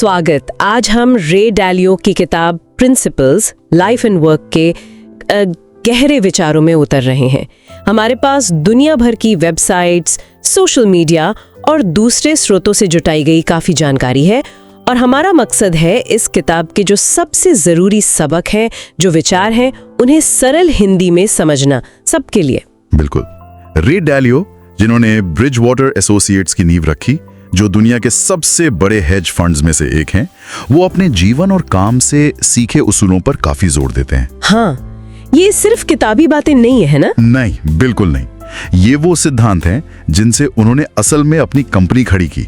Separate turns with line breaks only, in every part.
स्वागत। आज हम रे डालियो की किताब प्रिंसिपल्स लाइफ एंड वर्क के गहरे विचारों में उतर रहे हैं। हमारे पास दुनिया भर की वेबसाइट्स, सोशल मीडिया और दूसरे स्रोतों से जुटाई गई काफ़ी जानकारी है और हमारा मकसद है इस किताब के जो सबसे ज़रूरी सबक हैं, जो विचार हैं, उन्हें सरल हिंदी में समझना सबके लिए।
बिल्कुल। रे डालियो, जिन्होंने ब्रिजवाटर एसोसिएट्स की नींव रखी, जो दुनिया के सबसे बड़े हेज फंड्स में से एक हैं, वो अपने जीवन और काम से सीखे उसूलों पर काफी जोर देते हैं।
हाँ, ये सिर्फ किताबी बातें नहीं है ना?
नहीं, बिल्कुल नहीं। ये वो सिद्धांत हैं जिनसे उन्होंने असल में अपनी कंपनी खड़ी की।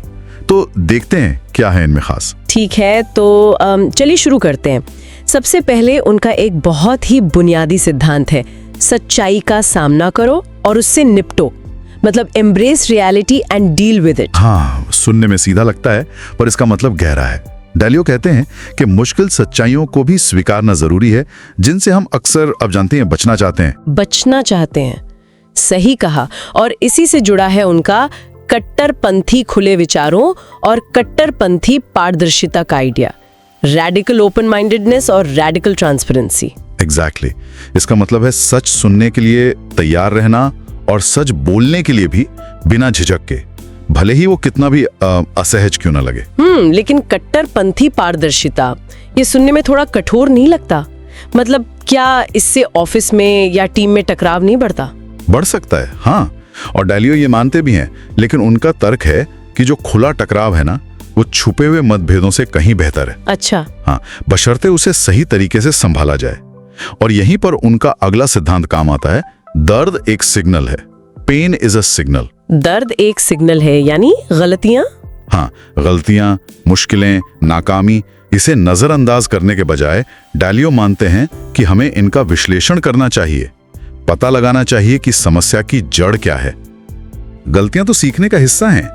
तो देखते हैं क्या है इनमें खास।
ठीक है, तो चलिए शुरू करते हैं। सबसे पहले उनका एक बहुत ही बुनियादी सिद्धांत है, सच्चाई का सामना करो और उससे निपटो। मतलब embrace reality and deal with it.
हाँ, सुनने में सीधा लगता है पर इसका मतलब गहरा है। डालियो कहते हैं कि मुश्किल सच्चाइयों को भी स्वीकारना जरूरी है, जिनसे हम अक्सर, अब जानते हैं, बचना चाहते हैं। सही कहा। और इसी से जुड़ा है उनका कट्टरपंथी खुले विचारों और कट्टरपंथी पारदर्शिता का आइडिया, रैडिकल ओपन माइंडेडनेस और रैडिकल ट्रांसपेरेंसी। एग्जैक्टली। इसका मतलब है सच सुनने के लिए तैयार रहना और सच बोलने के लिए भी बिना झिझक के, भले ही वो कितना भी असहज क्यों ना लगे।
लेकिन कट्टरपंथी पारदर्शिता, ये सुनने में थोड़ा कठोर नहीं लगता? मतलब क्या इससे ऑफिस में या टीम में टकराव नहीं बढ़ता?
बढ़ सकता है, हाँ। और डालियो ये मानते भी हैं, लेकिन उनका तर्क है कि जो खुला टकराव है ना, वो छुपे हुए मतभेदों से कहीं बेहतर है।
अच्छा।
हाँ, बशर्ते उसे सही तरीके से संभाला जाए। और यहीं पर उनका अगला सिद्धांत काम आता है, दर्द एक सिग्नल है, पेन इज अ सिग्नल।
दर्द एक सिग्नल है यानी गलतियां?
हाँ, गलतियां, मुश्किलें, नाकामी, इसे नजरअंदाज करने के बजाय डालियो मानते हैं कि हमें इनका विश्लेषण करना चाहिए, पता लगाना चाहिए कि समस्या की जड़ क्या है। गलतियां तो सीखने का हिस्सा हैं,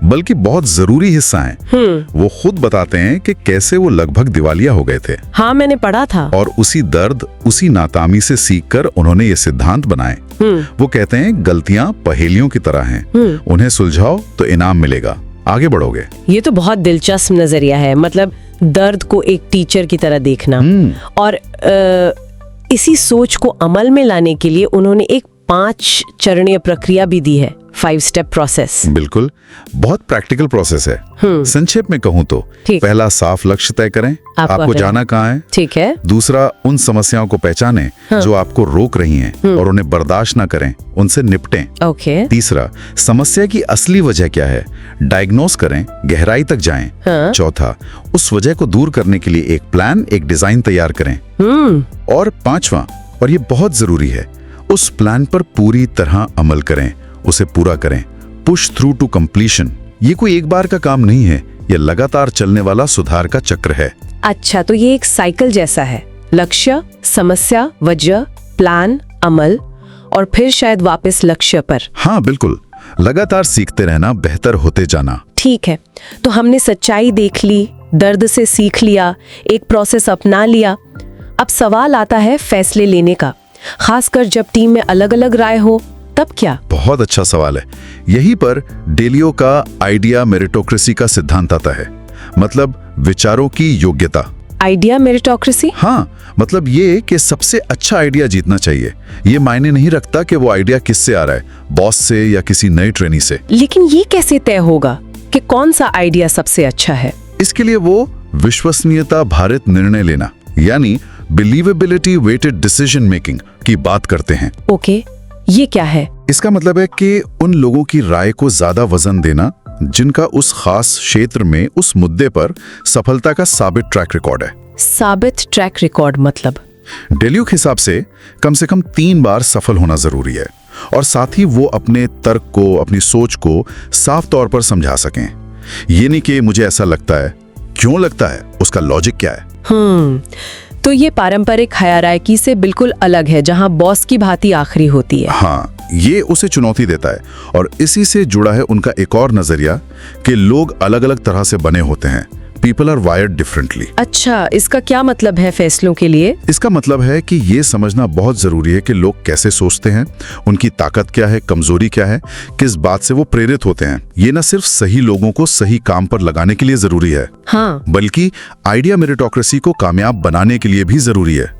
बल्कि बहुत जरूरी हिस्सा हैं। वो खुद बताते हैं कि कैसे वो लगभग दिवालिया हो गए थे।
हाँ, मैंने पढ़ा था।
और उसी दर्द, उसी नाकामी से सीखकर उन्होंने ये सिद्धांत बनाए। वो कहते हैं गलतियां पहेलियों की तरह हैं, उन्हें सुलझाओ तो इनाम मिलेगा, आगे बढ़ोगे।
ये तो बहुत दिलचस्प नजरिया है। मतलब दर्द को एक टीचर की तरह देखना। और इसी सोच को अमल में लाने के लिए उन्होंने एक 5 चरणीय प्रक्रिया भी दी है, 5 स्टेप प्रोसेस।
बिल्कुल, बहुत प्रैक्टिकल प्रोसेस है। संक्षेप में कहूँ तो पहला, साफ लक्ष्य तय करें, आपको जाना कहाँ है।
ठीक है।
दूसरा, उन समस्याओं को पहचानें जो आपको रोक रही हैं और उन्हें बर्दाश्त ना करें, उनसे निपटें।
ओके।
तीसरा, समस्या की असली वजह क्या है, डायग्नोस करें, गहराई तक जाएं। चौथा, उस वजह को दूर करने के लिए एक प्लान, एक डिजाइन तैयार करें। और पांचवा, और ये बहुत जरूरी है, उस प्लान पर पूरी तरह अमल करें, उसे पूरा करें। Push through to completion. ये कोई एक बार का काम नहीं है, ये लगातार चलने वाला सुधार का चक्र है।
अच्छा, तो ये एक साइकिल जैसा है, लक्ष्य, समस्या, वजह, प्लान, अमल और फिर शायद वापस लक्ष्य पर।
हाँ बिल्कुल, लगातार सीखते रहना, बेहतर होते जाना।
ठीक है, तो हमने सच्चाई देख ली, दर्द से सीख लिया, एक प्रोसेस अपना लिया। अब सवाल आता है फैसले लेने का, खासकर जब टीम में अलग अलग राय हो, तब क्या?
बहुत अच्छा सवाल है। यहीं पर डालियो का आइडिया मेरिटोक्रेसी का सिद्धांत आता है, मतलब विचारों की योग्यता।
Idea meritocracy?
हाँ, मतलब ये कि सबसे अच्छा आइडिया जीतना चाहिए। ये मायने नहीं रखता कि वो आइडिया किससे आ रहा है, बॉस से या किसी नई ट्रेनी से।
लेकिन ये कैसे तय होगा कि कौन सा आइडिया सबसे अच्छा है?
इसके लिए वो विश्वसनीयता भारित निर्णय लेना, यानी बिलीवेबिलिटी वेटेड डिसीजन मेकिंग की बात करते हैं।
ओके, ये क्या है?
इसका मतलब है कि उन लोगों की राय को ज्यादा वजन देना जिनका उस खास क्षेत्र में, उस मुद्दे पर सफलता का साबित ट्रैक रिकॉर्ड है।
साबित ट्रैक रिकॉर्ड मतलब?
डालियो के हिसाब से कम 3 बार सफल होना जरूरी है, और साथ ही वो अपने तर्क को, अपनी सोच को साफ तौर पर समझा सकें। ये नहीं कि मुझे ऐसा लगता है, क्यों लगता है, उसका लॉजिक क्या है।
तो ये पारंपरिक हायरार्की से बिल्कुल अलग है, जहां बॉस की भांति आखिरी होती है।
हाँ, ये उसे चुनौती देता है। और इसी से जुड़ा है उनका एक और नजरिया कि लोग अलग अलग तरह से बने होते हैं, पीपल आर वायर्ड डिफरेंटली।
अच्छा, इसका क्या मतलब है फैसलों के लिए?
इसका मतलब है कि ये समझना बहुत जरूरी है कि लोग कैसे सोचते हैं, उनकी ताकत क्या है, कमजोरी क्या है, किस बात से वो प्रेरित होते हैं। ये न सिर्फ सही लोगों को सही काम पर लगाने के लिए जरूरी है,
हाँ,
बल्कि आइडिया मेरिटोक्रेसी को कामयाब बनाने के लिए भी जरूरी है।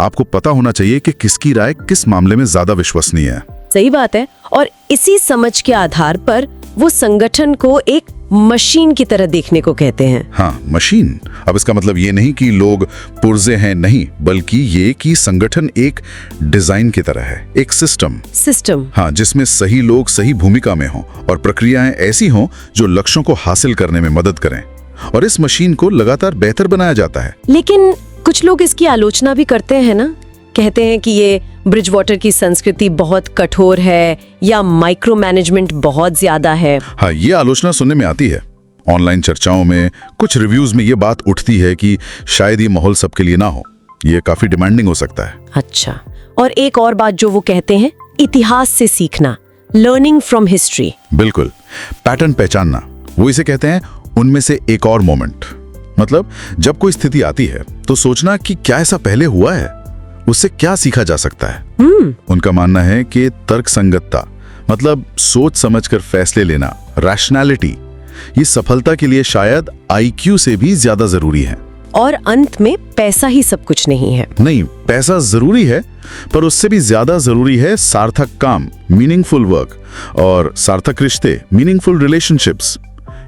आपको पता होना चाहिए कि किसकी राय किस मामले में ज्यादा विश्वसनीय है।
सही बात है। और इसी समझ के आधार पर वो संगठन को एक मशीन की तरह देखने को कहते हैं।
हाँ, मशीन। अब इसका मतलब ये नहीं कि लोग पुर्जे हैं, नहीं, बल्कि ये कि संगठन एक डिजाइन की तरह है, एक सिस्टम। हाँ, जिसमें सही लोग सही भूमिका में हों और प्रक्रियाएं ऐसी हों जो लक्ष्यों को हासिल करने में मदद करें, और इस मशीन को लगातार बेहतर बनाया जाता है।
लेकिन कुछ लोग इसकी आलोचना भी करते हैं ना, कहते हैं कि ये ब्रिजवाटर की संस्कृति बहुत कठोर है या माइक्रो मैनेजमेंट बहुत ज्यादा है।
हाँ, ये आलोचना सुनने में आती है। ऑनलाइन चर्चाओं में, कुछ रिव्यूज में ये बात उठती है कि शायद ये माहौल सबके लिए ना हो, ये काफी डिमांडिंग हो सकता है।
अच्छा, और एक और बात जो वो कहते हैं, इतिहास से सीखना, लर्निंग फ्रॉम हिस्ट्री।
बिल्कुल, पैटर्न पहचानना, वो इसे कहते हैं उनमें से एक और मोमेंट। मतलब जब कोई स्थिति आती है तो सोचना कि क्या ऐसा पहले हुआ है, उससे क्या सीखा जा सकता है। उनका मानना है कि तर्कसंगतता, मतलब सोच समझकर फैसले लेना, रैशनैलिटी, ये सफलता के लिए शायद आईक्यू से भी ज्यादा जरूरी है।
और अंत में पैसा ही सब कुछ नहीं है।
नहीं, पैसा जरूरी है, पर उससे भी ज्यादा जरूरी है सार्थक काम, मीनिंगफुल वर्क, और सार्थक रिश्ते, मीनिंगफुल रिलेशनशिप्स।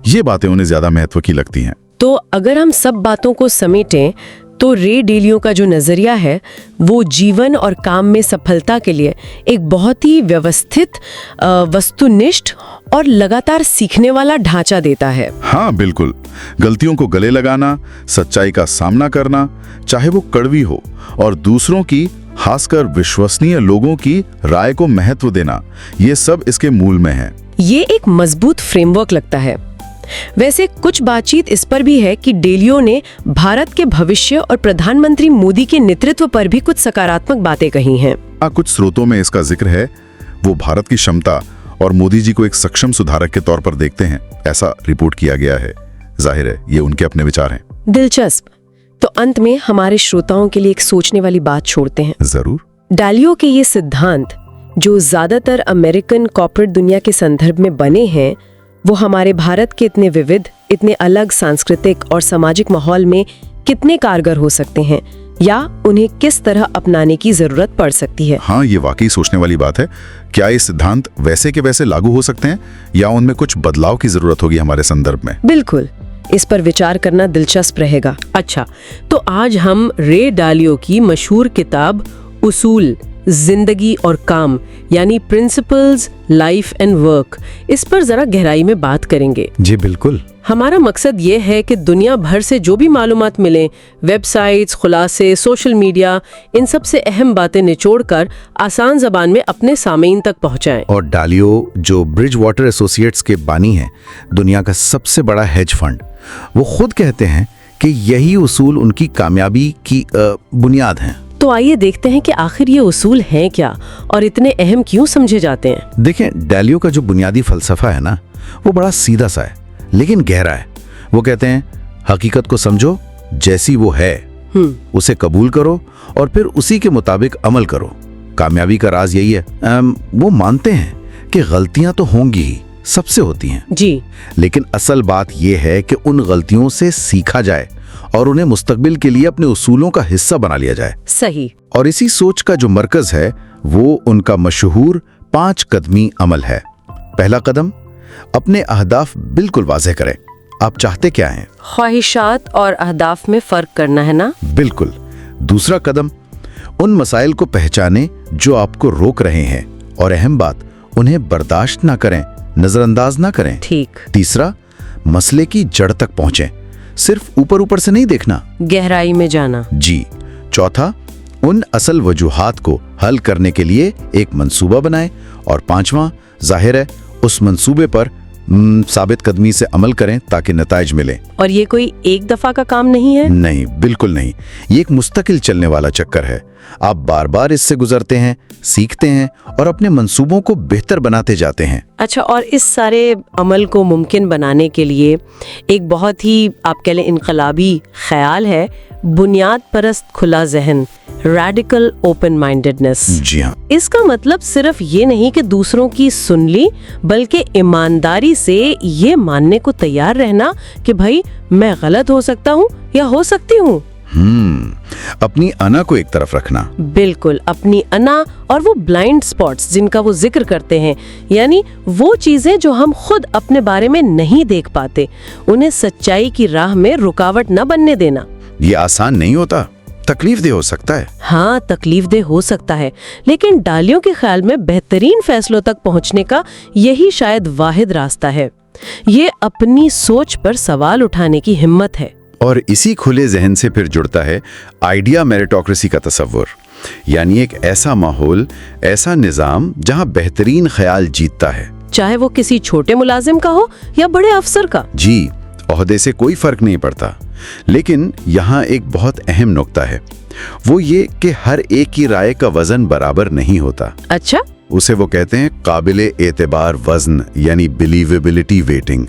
ये बातें उन्हें ज्यादा महत्व की लगती हैं।
तो अगर हम सब बातों को समेटें तो रे डालियो का जो नजरिया है वो जीवन और काम में सफलता के लिए एक बहुत ही व्यवस्थित, वस्तुनिष्ठ और लगातार सीखने वाला ढांचा देता है।
हाँ बिल्कुल, गलतियों को गले लगाना, सच्चाई का सामना करना, चाहे वो कड़वी हो, और दूसरों की, खासकर विश्वसनीय लोगों की राय को महत्व देना, ये सब इसके मूल में है।
ये एक मजबूत फ्रेमवर्क लगता है। वैसे कुछ बातचीत इस पर भी है कि डालियो ने भारत के भविष्य और प्रधानमंत्री मोदी के नेतृत्व पर भी कुछ सकारात्मक बातें कही हैं।
कुछ स्रोतों में इसका जिक्र है। वो भारत की क्षमता और मोदी जी को एक सक्षम सुधारक के तौर पर देखते हैं, ऐसा रिपोर्ट किया गया है। जाहिर है ये उनके अपने विचार हैं।
दिलचस्प। तो अंत में हमारे श्रोताओं के लिए एक सोचने वाली बात छोड़ते हैं।
जरूर।
डालियो के ये सिद्धांत जो ज्यादातर अमेरिकन कॉर्पोरेट दुनिया के संदर्भ में बने हैं, वो हमारे भारत के इतने विविध, इतने अलग सांस्कृतिक और सामाजिक माहौल में कितने कारगर हो सकते हैं, या उन्हें किस तरह अपनाने की जरूरत पड़ सकती है।
हाँ, ये वाकई सोचने वाली बात है। क्या ये सिद्धांत वैसे के वैसे लागू हो सकते हैं या उनमें कुछ बदलाव की जरूरत होगी हमारे संदर्भ में?
बिल्कुल, इस पर विचार करना दिलचस्प रहेगा। अच्छा, तो आज हम रे डालियो की मशहूर किताब उसूल, जिंदगी और काम, यानी प्रिंसिपल्स, लाइफ एंड वर्क, इस पर जरा गहराई में बात करेंगे।
जी बिल्कुल।
हमारा मकसद ये है कि दुनिया भर से जो भी मालूमात मिले, वेबसाइट्स, खुलासे, सोशल मीडिया, इन सब से अहम बातें निचोड़कर आसान जबान में अपने सामीन तक पहुंचाएं।
और डालियो, जो ब्रिजवाटर एसोसिएट्स के बानी हैं, दुनिया का सबसे बड़ा हेज फंड, वो खुद कहते हैं कि यही उसूल उनकी कामयाबी की बुनियाद हैं।
तो आइए देखते हैं कि आखिर ये उसूल हैं क्या और इतने अहम क्यों समझे जाते हैं।
देखें, डालियो का जो बुनियादी फलसफा है ना, वो बड़ा सीधा सा है लेकिन गहरा है। वो कहते हैं, हकीकत को समझो जैसी वो है, उसे कबूल करो और फिर उसी के मुताबिक अमल करो। कामयाबी का राज यही है। वो मानते हैं कि गलतियां तो होंगी ही, सबसे होती हैं
जी,
लेकिन असल बात यह है कि उन गलतियों से सीखा जाए और उन्हें मुस्तकबिल के लिए अपने उसूलों का हिस्सा बना लिया जाए।
सही।
और इसी सोच का जो मरकज है वो उनका मशहूर 5 कदमी अमल है। पहला कदम, अपने अहदाफ बिल्कुल वाज़ेह करें। आप चाहते क्या हैं?
ख्वाहिशात और अहदाफ में फर्क करना है ना?
बिल्कुल। दूसरा कदम, उन मसाइल को पहचानें जो आपको रोक रहे हैं, और अहम बात, उन्हें बर्दाश्त ना करें, नजरअंदाज ना करें।
ठीक।
तीसरा, मसले की जड़ तक पहुंचें, सिर्फ ऊपर ऊपर से नहीं देखना,
गहराई में जाना।
जी। चौथा, उन असल वजूहात को हल करने के लिए एक मंसूबा बनाएं। और पांचवा, जाहिर है उस मंसूबे पर साबित कदमी से अमल करें ताकि नताइज मिले।
और ये कोई एक दफा का काम नहीं है?
नहीं, बिल्कुल नहीं। ये एक मुस्तकिल चलने वाला चक्कर है। आप बार बार इससे गुजरते हैं, सीखते हैं और अपने मंसूबों को बेहतर बनाते जाते हैं।
अच्छा, और इस सारे अमल को मुमकिन बनाने के लिए एक बहुत ही आप कह लें इनकलाबी ख्याल है, बुनियाद परस्त खुला जहन, रेडिकल ओपन माइंडेडनेस।
जी हाँ।
इसका मतलब सिर्फ ये नहीं कि दूसरों की सुन ली, बल्कि ईमानदारी से ये मानने को तैयार रहना कि भाई मैं गलत हो सकता हूँ या हो सकती हूँ।
अपनी अना को एक तरफ रखना।
बिल्कुल, अपनी अना और वो ब्लाइंड स्पॉट्स जिनका वो जिक्र करते हैं, यानी वो चीजें जो हम खुद अपने बारे में नहीं देख पाते, उन्हें सच्चाई की राह में रुकावट न बनने देना।
ये आसान नहीं होता, तकलीफदेह हो सकता है।
हाँ, तकलीफदेह हो सकता है, लेकिन डालियों के ख्याल में बेहतरीन फैसलों तक पहुंचने का यही शायद वाहिद रास्ता है। ये अपनी सोच पर सवाल उठाने की हिम्मत है।
और इसी खुले जहन से फिर जुड़ता है आइडिया मेरिटोक्रेसी का तस्वर, यानी एक ऐसा माहौल, ऐसा निजाम जहां बेहतरीन ख्याल जीतता है,
चाहे वो किसी छोटे मुलाजिम का हो या बड़े अफसर का।
जी, ओहदे से कोई फर्क नहीं पड़ता। लेकिन यहाँ एक बहुत अहम नुक्ता है, वो ये कि हर एक की राय का वजन बराबर नहीं होता।
अच्छा,
उसे वो कहते हैं काबिले एतबार वजन, यानी बिलीवेबिलिटी वेटिंग।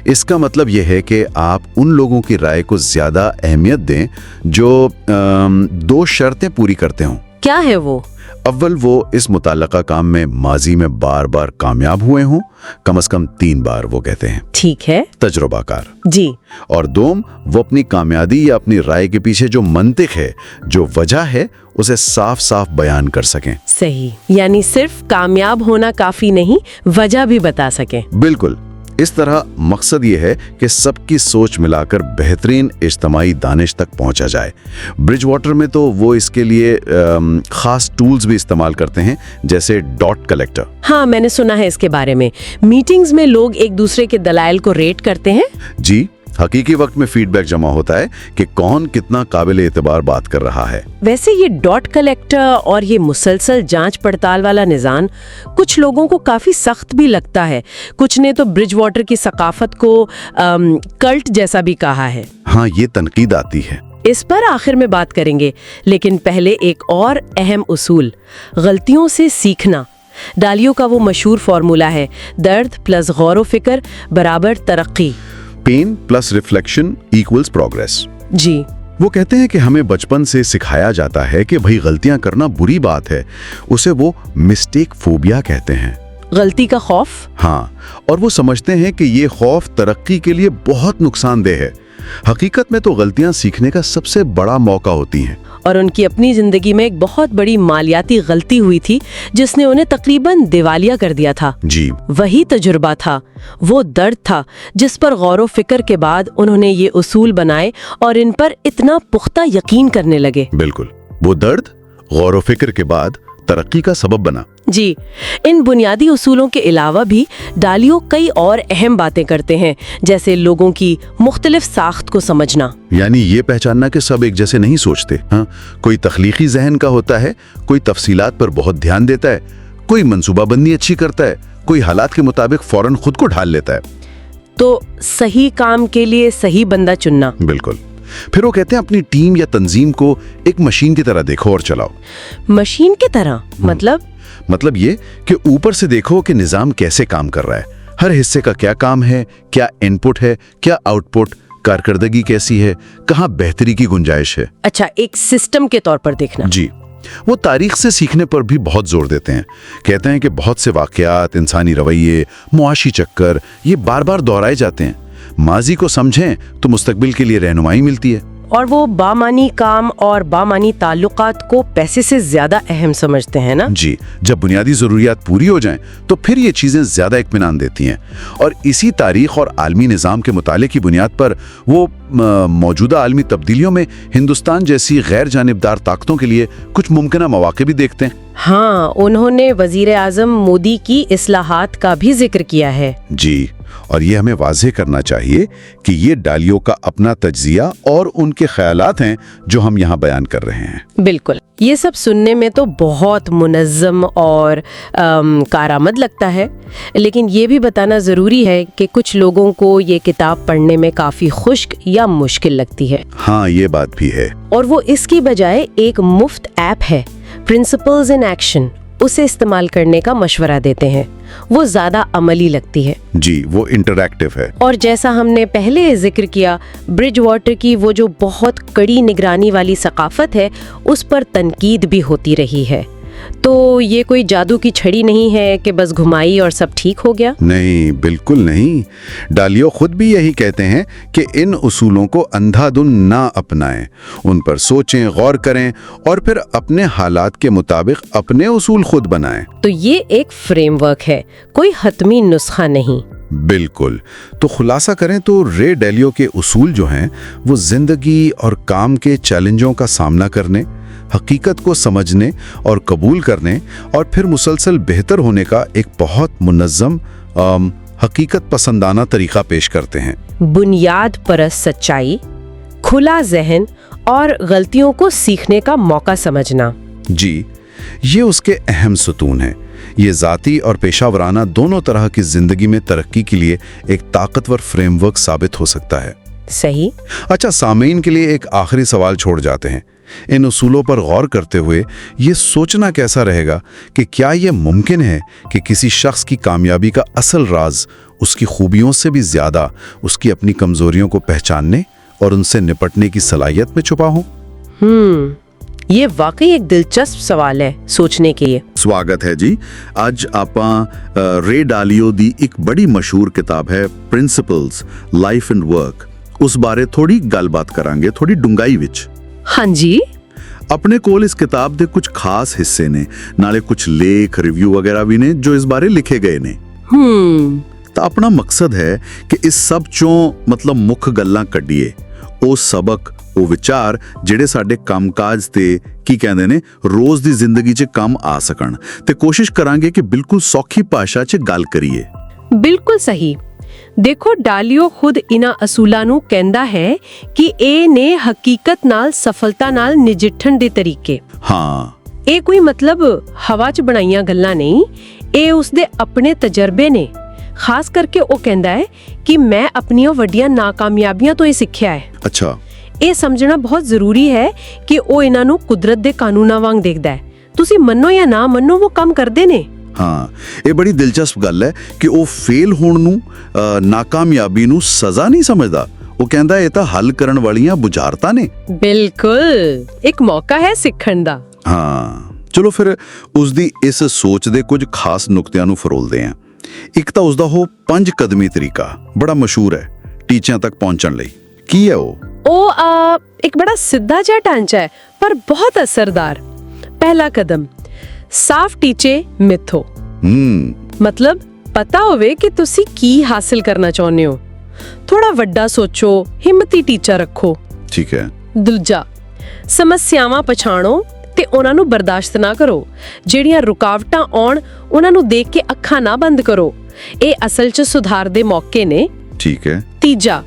इसका मतलब यह है कि आप उन लोगों की राय को ज्यादा अहमियत दें जो 2 शर्तें पूरी करते हों।
क्या है वो?
अव्वल, वो इस मुताल्लिका काम में माजी में बार बार कामयाब हुए हों, कम से कम 3 बार, वो कहते हैं।
ठीक है,
तजुर्बाकार।
जी।
और दोम, वो अपनी कामयाबी या अपनी राय के पीछे जो मंतिक है, जो वजह है, उसे साफ साफ बयान कर सकें।
सही, यानी सिर्फ कामयाब होना काफी नहीं, वजह भी बता सकें।
बिल्कुल। इस तरह मकसद ये है कि सबकी सोच मिलाकर बेहतरीन इज्तिमाई दानिश तक पहुंचा जाए। ब्रिजवाटर में तो वो इसके लिए खास टूल्स भी इस्तेमाल करते हैं, जैसे डॉट कलेक्टर।
हाँ, मैंने सुना है इसके बारे में। मीटिंग्स में लोग एक दूसरे के दलाइल को रेट करते हैं।
जी, हकीकी वक्त में फीडबैक जमा होता है कि कौन कितना काबिले एतबार बात कर रहा है।
वैसे ये डॉट कलेक्टर और ये मुसलसल जांच पड़ताल वाला निज़ाम कुछ लोगों को काफी सख्त भी लगता है। कुछ ने तो ब्रिजवाटर की सकाफत को कल्ट जैसा भी कहा है।
हाँ, ये तनकीद आती है।
इस पर आखिर में बात करेंगे, लेकिन पहले एक और अहम उसूल, गलतियों से सीखना। डालियों का वो मशहूर फॉर्मूला है, दर्द प्लस गौर व फिक्र बराबर तरक्की।
Pain plus reflection equals progress.
जी।
वो कहते हैं कि हमें बचपन से सिखाया जाता है कि भाई गलतियां करना बुरी बात है। उसे वो मिस्टेक फोबिया कहते हैं।
गलती का खौफ।
हाँ, और वो समझते हैं कि ये खौफ तरक्की के लिए बहुत नुकसानदेह है। हकीकत में तो गलतियां सीखने का सबसे बड़ा मौका होती हैं।
और उनकी अपनी जिंदगी में एक बहुत बड़ी मालियाती गलती हुई थी जिसने उन्हें तकरीबन दिवालिया कर दिया था।
जी।
वही तजुर्बा था, वो दर्द था जिस पर गौर व फिक्र के बाद उन्होंने ये उसूल बनाए और इन पर इतना पुख्ता यकीन करने लगे।
बिल्कुल, वो दर्द गौर व फिक्र के बाद तरक्की का सबब बना।
जी। इन बुनियादी उसूलों के अलावा भी डालियो कई और अहम बातें करते हैं, जैसे लोगों की मुख्तलिफ साख्त को समझना,
यानी ये पहचानना कि सब एक जैसे नहीं सोचते। हाँ, कोई तख्लीकी जहन का होता है, कोई तफसीलात पर बहुत ध्यान देता है, कोई मंसूबाबंदी अच्छी करता है, कोई हालात के मुताबिक फौरन खुद को ढाल लेता है।
तो सही काम के लिए सही बंदा चुनना।
बिल्कुल। फिर वो कहते हैं अपनी टीम या तंजीम को एक मशीन की तरह देखो और चलाओ।
मशीन की तरह मतलब
ये कि ऊपर से देखो कि निजाम कैसे काम कर रहा है, हर हिस्से का क्या काम है, क्या इनपुट है, क्या आउटपुट, कारकर्दगी कैसी है, कहाँ बेहतरी की गुंजाइश है।
अच्छा, एक सिस्टम के तौर पर देखना।
जी। वो तारीख से सीखने पर भी बहुत जोर देते हैं। कहते हैं कि बहुत से वाकयात, इंसानी रवैये, मुआशी चक्कर, ये बार बार दोहराए जाते हैं। माजी को समझें तो मुस्तकबिल के लिए रहनुमाई मिलती है।
और वो बामानी काम और बामानी ताल्लुकात को पैसे से ज्यादा अहम समझते हैं ना।
जी, जब बुनियादी जरूरियात पूरी हो जाएं तो फिर ये चीजें ज्यादा इत्मीनान देती हैं। और इसी तारीख और आलमी निज़ाम के मुताले की बुनियाद पर वो मौजूदा आलमी तब्दीलियों में हिंदुस्तान जैसी गैर जानिबदार ताकतों के लिए कुछ मुमकिन मौके भी देखते हैं।
हाँ, उन्होंने वजीर आजम मोदी की इस्लाहात का भी जिक्र किया है।
जी,
और ये हमें वाज़ेह करना चाहिए कि ये डालियों का अपना तज्जिया और उनके ख्यालात हैं जो हम यहाँ बयान कर रहे हैं।
बिल्कुल, ये सब सुनने में तो बहुत मुनज़्ज़म और कारआमद लगता है, लेकिन ये भी बताना ज़रूरी है कि कुछ लोगों को ये किताब पढ़ने में काफ़ी खुश्क या मुश्किल लगती है।
हाँ, ये बात भी है।
और वो इसकी बजाय एक मुफ्त ऐप है, प्रिंसिपल्स इन एक्शन, उसे इस्तेमाल करने का मशवरा देते हैं। वो ज़्यादा अमली लगती है।
जी, वो इंटरैक्टिव है।
और जैसा हमने पहले जिक्र किया, ब्रिजवाटर की वो जो बहुत कड़ी निगरानी वाली सकाफत है, उस पर तनकीद भी होती रही है। तो ये कोई जादू की छड़ी नहीं है कि बस घुमाई और सब ठीक हो गया।
नहीं, बिल्कुल नहीं। डालियो खुद भी यही कहते हैं कि इन उसूलों को अंधाधुन ना अपनाएं, उन पर सोचें, गौर करें और फिर अपने हालात के मुताबिक अपने उसूल खुद बनाएं।
तो ये एक फ्रेमवर्क है, कोई हतमी नुस्खा नहीं।
बिल्कुल। तो खुलासा करें तो रे डालियो के उसूल जो हैं वो जिंदगी और काम के चैलेंजों का सामना करने, हकीकत को समझने और कबूल करने और फिर मुसलसल बेहतर होने का एक बहुत मुनज़्ज़म हकीकत पसंदाना तरीका पेश करते हैं।
बुनियाद परस्त सच्चाई, खुला जहन और गलतियों को सीखने का मौका समझना।
जी, ये उसके अहम सुतून हैं। ये ज़ाती और पेशावराना दोनों तरह की जिंदगी में तरक्की के लिए एक ताकतवर फ्रेमवर्क साबित हो सकता है।
सही।
अच्छा, सामीन के लिए एक आखिरी सवाल छोड़ जाते हैं। इन उसूलों पर गौर करते हुए ये सोचना कैसा रहेगा कि क्या ये मुमकिन है कि किसी शख्स की कामयाबी का असल राज उसकी खूबियों से भी ज्यादा उसकी अपनी कमजोरियों को पहचानने और उनसे निपटने की सलाहियत में छुपा हो?
ये वाकई एक दिलचस्प सवाल है सोचने के लिए।
स्वागत है जी। ਅੱਜ ਆਪਾਂ ਰੇ ਡਾਲੀਓ ਦੀ ਇੱਕ ਬੜੀ ਮਸ਼ਹੂਰ ਕਿਤਾਬ ਹੈ ਪ੍ਰਿੰਸੀਪਲਸ ਲਾਈਫ ਐਂਡ ਵਰਕ, ਉਸ ਬਾਰੇ ਥੋੜੀ ਗੱਲਬਾਤ ਕਰਾਂਗੇ, ਥੋੜੀ ਡੂੰਘਾਈ ਵਿੱਚ।
हाँ जी।
ਆਪਣੇ ਕੋਲ ਇਸ ਕਿਤਾਬ ਦੇ ਕੁਝ ਖਾਸ ਹਿੱਸੇ ਨੇ, ਨਾਲੇ ਕੁਝ ਲੇਖ, ਰਿਵਿਊ ਵਗੈਰਾ ਵੀ ਨੇ ਜੋ ਇਸ ਬਾਰੇ ਲਿਖੇ ਗਏ ਨੇ। ਤਾਂ ਆਪਣਾ ਮਕਸਦ ਹੈ ਕਿ ਇਸ ਸਭ ਚੋਂ ਮਤਲਬ ਮੁੱਖ ਗੱਲਾਂ ਕੱਢੀਏ, ਉਹ ਸਬਕ, ਉਹ ਵਿਚਾਰ ਜਿਹੜੇ ਸਾਡੇ ਕੰਮਕਾਜ ਤੇ ਕੀ ਕਹਿੰਦੇ ਨੇ ਰੋਜ਼ ਦੀ ਜ਼ਿੰਦਗੀ 'ਚ ਕੰਮ ਆ ਸਕਣ, ਤੇ ਕੋਸ਼ਿਸ਼ ਕਰਾਂਗੇ ਕਿ ਬਿਲਕੁਲ ਸੌਖੀ ਭਾਸ਼ਾ 'ਚ ਗੱਲ ਕਰੀਏ।
ਬਿਲਕੁਲ ਸਹੀ। ਦੇਖੋ, ਡਾਲੀਓ ਖੁਦ ਇਹਨਾਂ ਅਸੂਲਾਂ ਨੂੰ ਕਹਿੰਦਾ ਹੈ ਕਿ ਇਹ ਨੇ ਹਕੀਕਤ ਨਾਲ ਸਫਲਤਾ ਨਾਲ ਨਜਿੱਠਣ ਦੇ ਤਰੀਕੇ।
ਹਾਂ,
ਇਹ ਕੋਈ ਮਤਲਬ ਹਵਾ 'ਚ ਬਣਾਈਆਂ ਗੱਲਾਂ ਨਹੀਂ, ਇਹ ਉਸਦੇ ਆਪਣੇ ਤਜਰਬੇ ਨੇ। ਖਾਸ ਕਰਕੇ ਉਹ ਕਹਿੰਦਾ ਹੈ ਕਿ ਮੈਂ ਆਪਣੀਆਂ ਵੱਡੀਆਂ ਨਾਕਾਮਯਾਬੀਆਂ ਤੋਂ ਇਹ ਸਿੱਖਿਆ ਹੈ।
ਅੱਛਾ।
ਇਹ ਸਮਝਣਾ ਬਹੁਤ ਜ਼ਰੂਰੀ ਹੈ ਕਿ ਉਹ ਇਹਨਾਂ ਨੂੰ ਕੁਦਰਤ ਦੇ ਕਾਨੂੰਨਾਂ ਵਾਂਗ ਦੇਖਦਾ ਹੈ। ਤੁਸੀਂ ਮੰਨੋ ਜਾਂ ਨਾ ਮੰਨੋ, ਉਹ ਕੰਮ ਕਰਦੇ ਨੇ।
ਹਾਂ, ਇਹ ਬੜੀ ਦਿਲਚਸਪ ਗੱਲ ਹੈ ਕਿ ਉਹ ਫੇਲ ਹੋਣ ਨੂੰ, ਨਾਕਾਮਯਾਬੀ ਨੂੰ ਸਜ਼ਾ ਨਹੀਂ ਸਮਝਦਾ। ਉਹ ਕਹਿੰਦਾ ਇਹ ਤਾਂ ਹੱਲ ਕਰਨ ਵਾਲੀਆਂ ਬੁਝਾਰਤਾਂ ਨੇ।
ਬਿਲਕੁਲ, ਇੱਕ ਮੌਕਾ ਹੈ ਸਿੱਖਣ ਦਾ।
ਹਾਂ, ਚਲੋ ਫਿਰ ਉਸ ਦੀ ਇਸ ਸੋਚ ਦੇ ਕੁਝ ਖਾਸ ਨੁਕਤਿਆਂ ਨੂੰ ਫਰੋਲਦੇ ਹਾਂ। ਇੱਕ ਤਾਂ ਉਸਦਾ ਉਹ 5 ਕਦਮੀ ਤਰੀਕਾ ਬੜਾ ਮਸ਼ਹੂਰ ਹੈ ਟੀਚਿਆਂ ਤੱਕ ਪਹੁੰਚਣ ਲਈ। ਕੀ ਹੈ ਉਹ?
ਇੱਕ ਬੜਾ ਸਿੱਧਾ ਜਿਹਾ ਢਾਂਚਾ ਹੈ ਪਰ ਬਹੁਤ ਅਸਰਦਾਰ। ਪਹਿਲਾ ਕਦਮ, ਸਾਫ਼ ਟੀਚੇ ਮਿੱਥੋ। ਮਤਲਬ ਪਤਾ ਹੋਵੇ ਕਿ ਤੁਸੀਂ ਕੀ ਹਾਸਿਲ ਕਰਨਾ ਚਾਹੁੰਦੇ ਹੋ। ਥੋੜਾ ਵੱਡਾ ਸੋਚੋ, ਹਿੰਮਤੀ ਟੀਚਾ ਰੱਖੋ।
ਠੀਕ ਹੈ।
ਦੂਜਾ, ਸਮੱਸਿਆਵਾਂ ਪਛਾਣੋ ਤੇ ਉਹਨਾਂ ਨੂੰ ਬਰਦਾਸ਼ਤ ਨਾ ਕਰੋ। ਜਿਹੜੀਆਂ ਰੁਕਾਵਟਾਂ ਆਉਣ, ਉਹਨਾਂ ਨੂੰ ਦੇਖ ਕੇ ਅੱਖਾਂ ਨਾ ਬੰਦ ਕਰੋ। ਇਹ ਅਸਲ 'ਚ ਸੁਧਾਰ ਦੇ ਮੌਕੇ ਨੇ।
ਠੀਕ ਹੈ।
ਤੀਜਾ,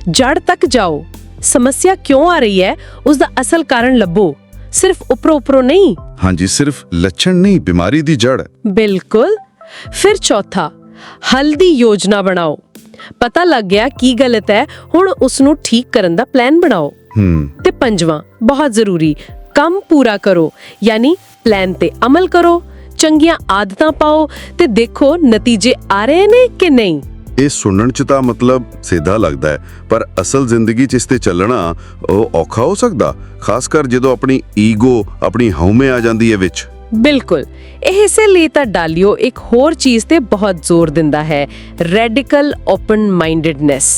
ਜੜ ਤੱਕ ਜਾਓ। ਸਮੱਸਿਆ ਕਿਉਂ ਆ ਰਹੀ ਹੈ, ਉਸ ਦਾ ਅਸਲ ਕਾਰਨ ਲੱਭੋ, ਸਿਰਫ ਉੱਪਰੋਂ ਨਹੀਂ।
ਹਾਂਜੀ, ਸਿਰਫ ਲੱਛਣ ਨਹੀਂ, ਬਿਮਾਰੀ ਦੀ ਜੜ।
ਬਿਲਕੁਲ। ਫਿਰ ਚੌਥਾ, ਹੱਲ ਦੀ ਯੋਜਨਾ ਬਣਾਓ। ਪਤਾ ਲੱਗ ਗਿਆ ਕੀ ਗਲਤ ਹੈ, ਹੁਣ ਉਸ ਨੂੰ ਠੀਕ ਕਰਨ ਦਾ ਪਲਾਨ ਬਣਾਓ। ਤੇ ਪੰਜਵਾਂ, ਬਹੁਤ ਜ਼ਰੂਰੀ, ਕੰਮ ਪੂਰਾ ਕਰੋ, ਯਾਨੀ ਪਲਾਨ ਤੇ ਅਮਲ ਕਰੋ, ਚੰਗੀਆਂ ਆਦਤਾਂ ਪਾਓ ਤੇ ਦੇਖੋ ਨਤੀਜੇ ਆ ਰਹੇ ਨੇ ਕਿ ਨਹੀਂ।
ਇਹ ਸੁਣਨ 'ਚ ਤਾਂ ਮਤਲਬ ਸਿੱਧਾ ਲੱਗਦਾ ਹੈ, ਪਰ ਅਸਲ ਜ਼ਿੰਦਗੀ 'ਚ ਇਸ ਤੇ ਚੱਲਣਾ ਉਹ ਔਖਾ ਹੋ ਸਕਦਾ, ਖਾਸ ਕਰ ਜਦੋਂ ਆਪਣੀ ਈਗੋ, ਆਪਣੀ ਹਉਮੈ ਆ ਜਾਂਦੀ ਹੈ ਵਿੱਚ।
ਬਿਲਕੁਲ। ਇਹ ਇਸੇ ਲਈ ਤਾਂ ਡਾਲੀਓ ਇੱਕ ਹੋਰ ਚੀਜ਼ ਤੇ ਬਹੁਤ ਜ਼ੋਰ ਦਿੰਦਾ ਹੈ, ਰੈਡੀਕਲ ਓਪਨ ਮਾਈਂਡਡਨੈਸ,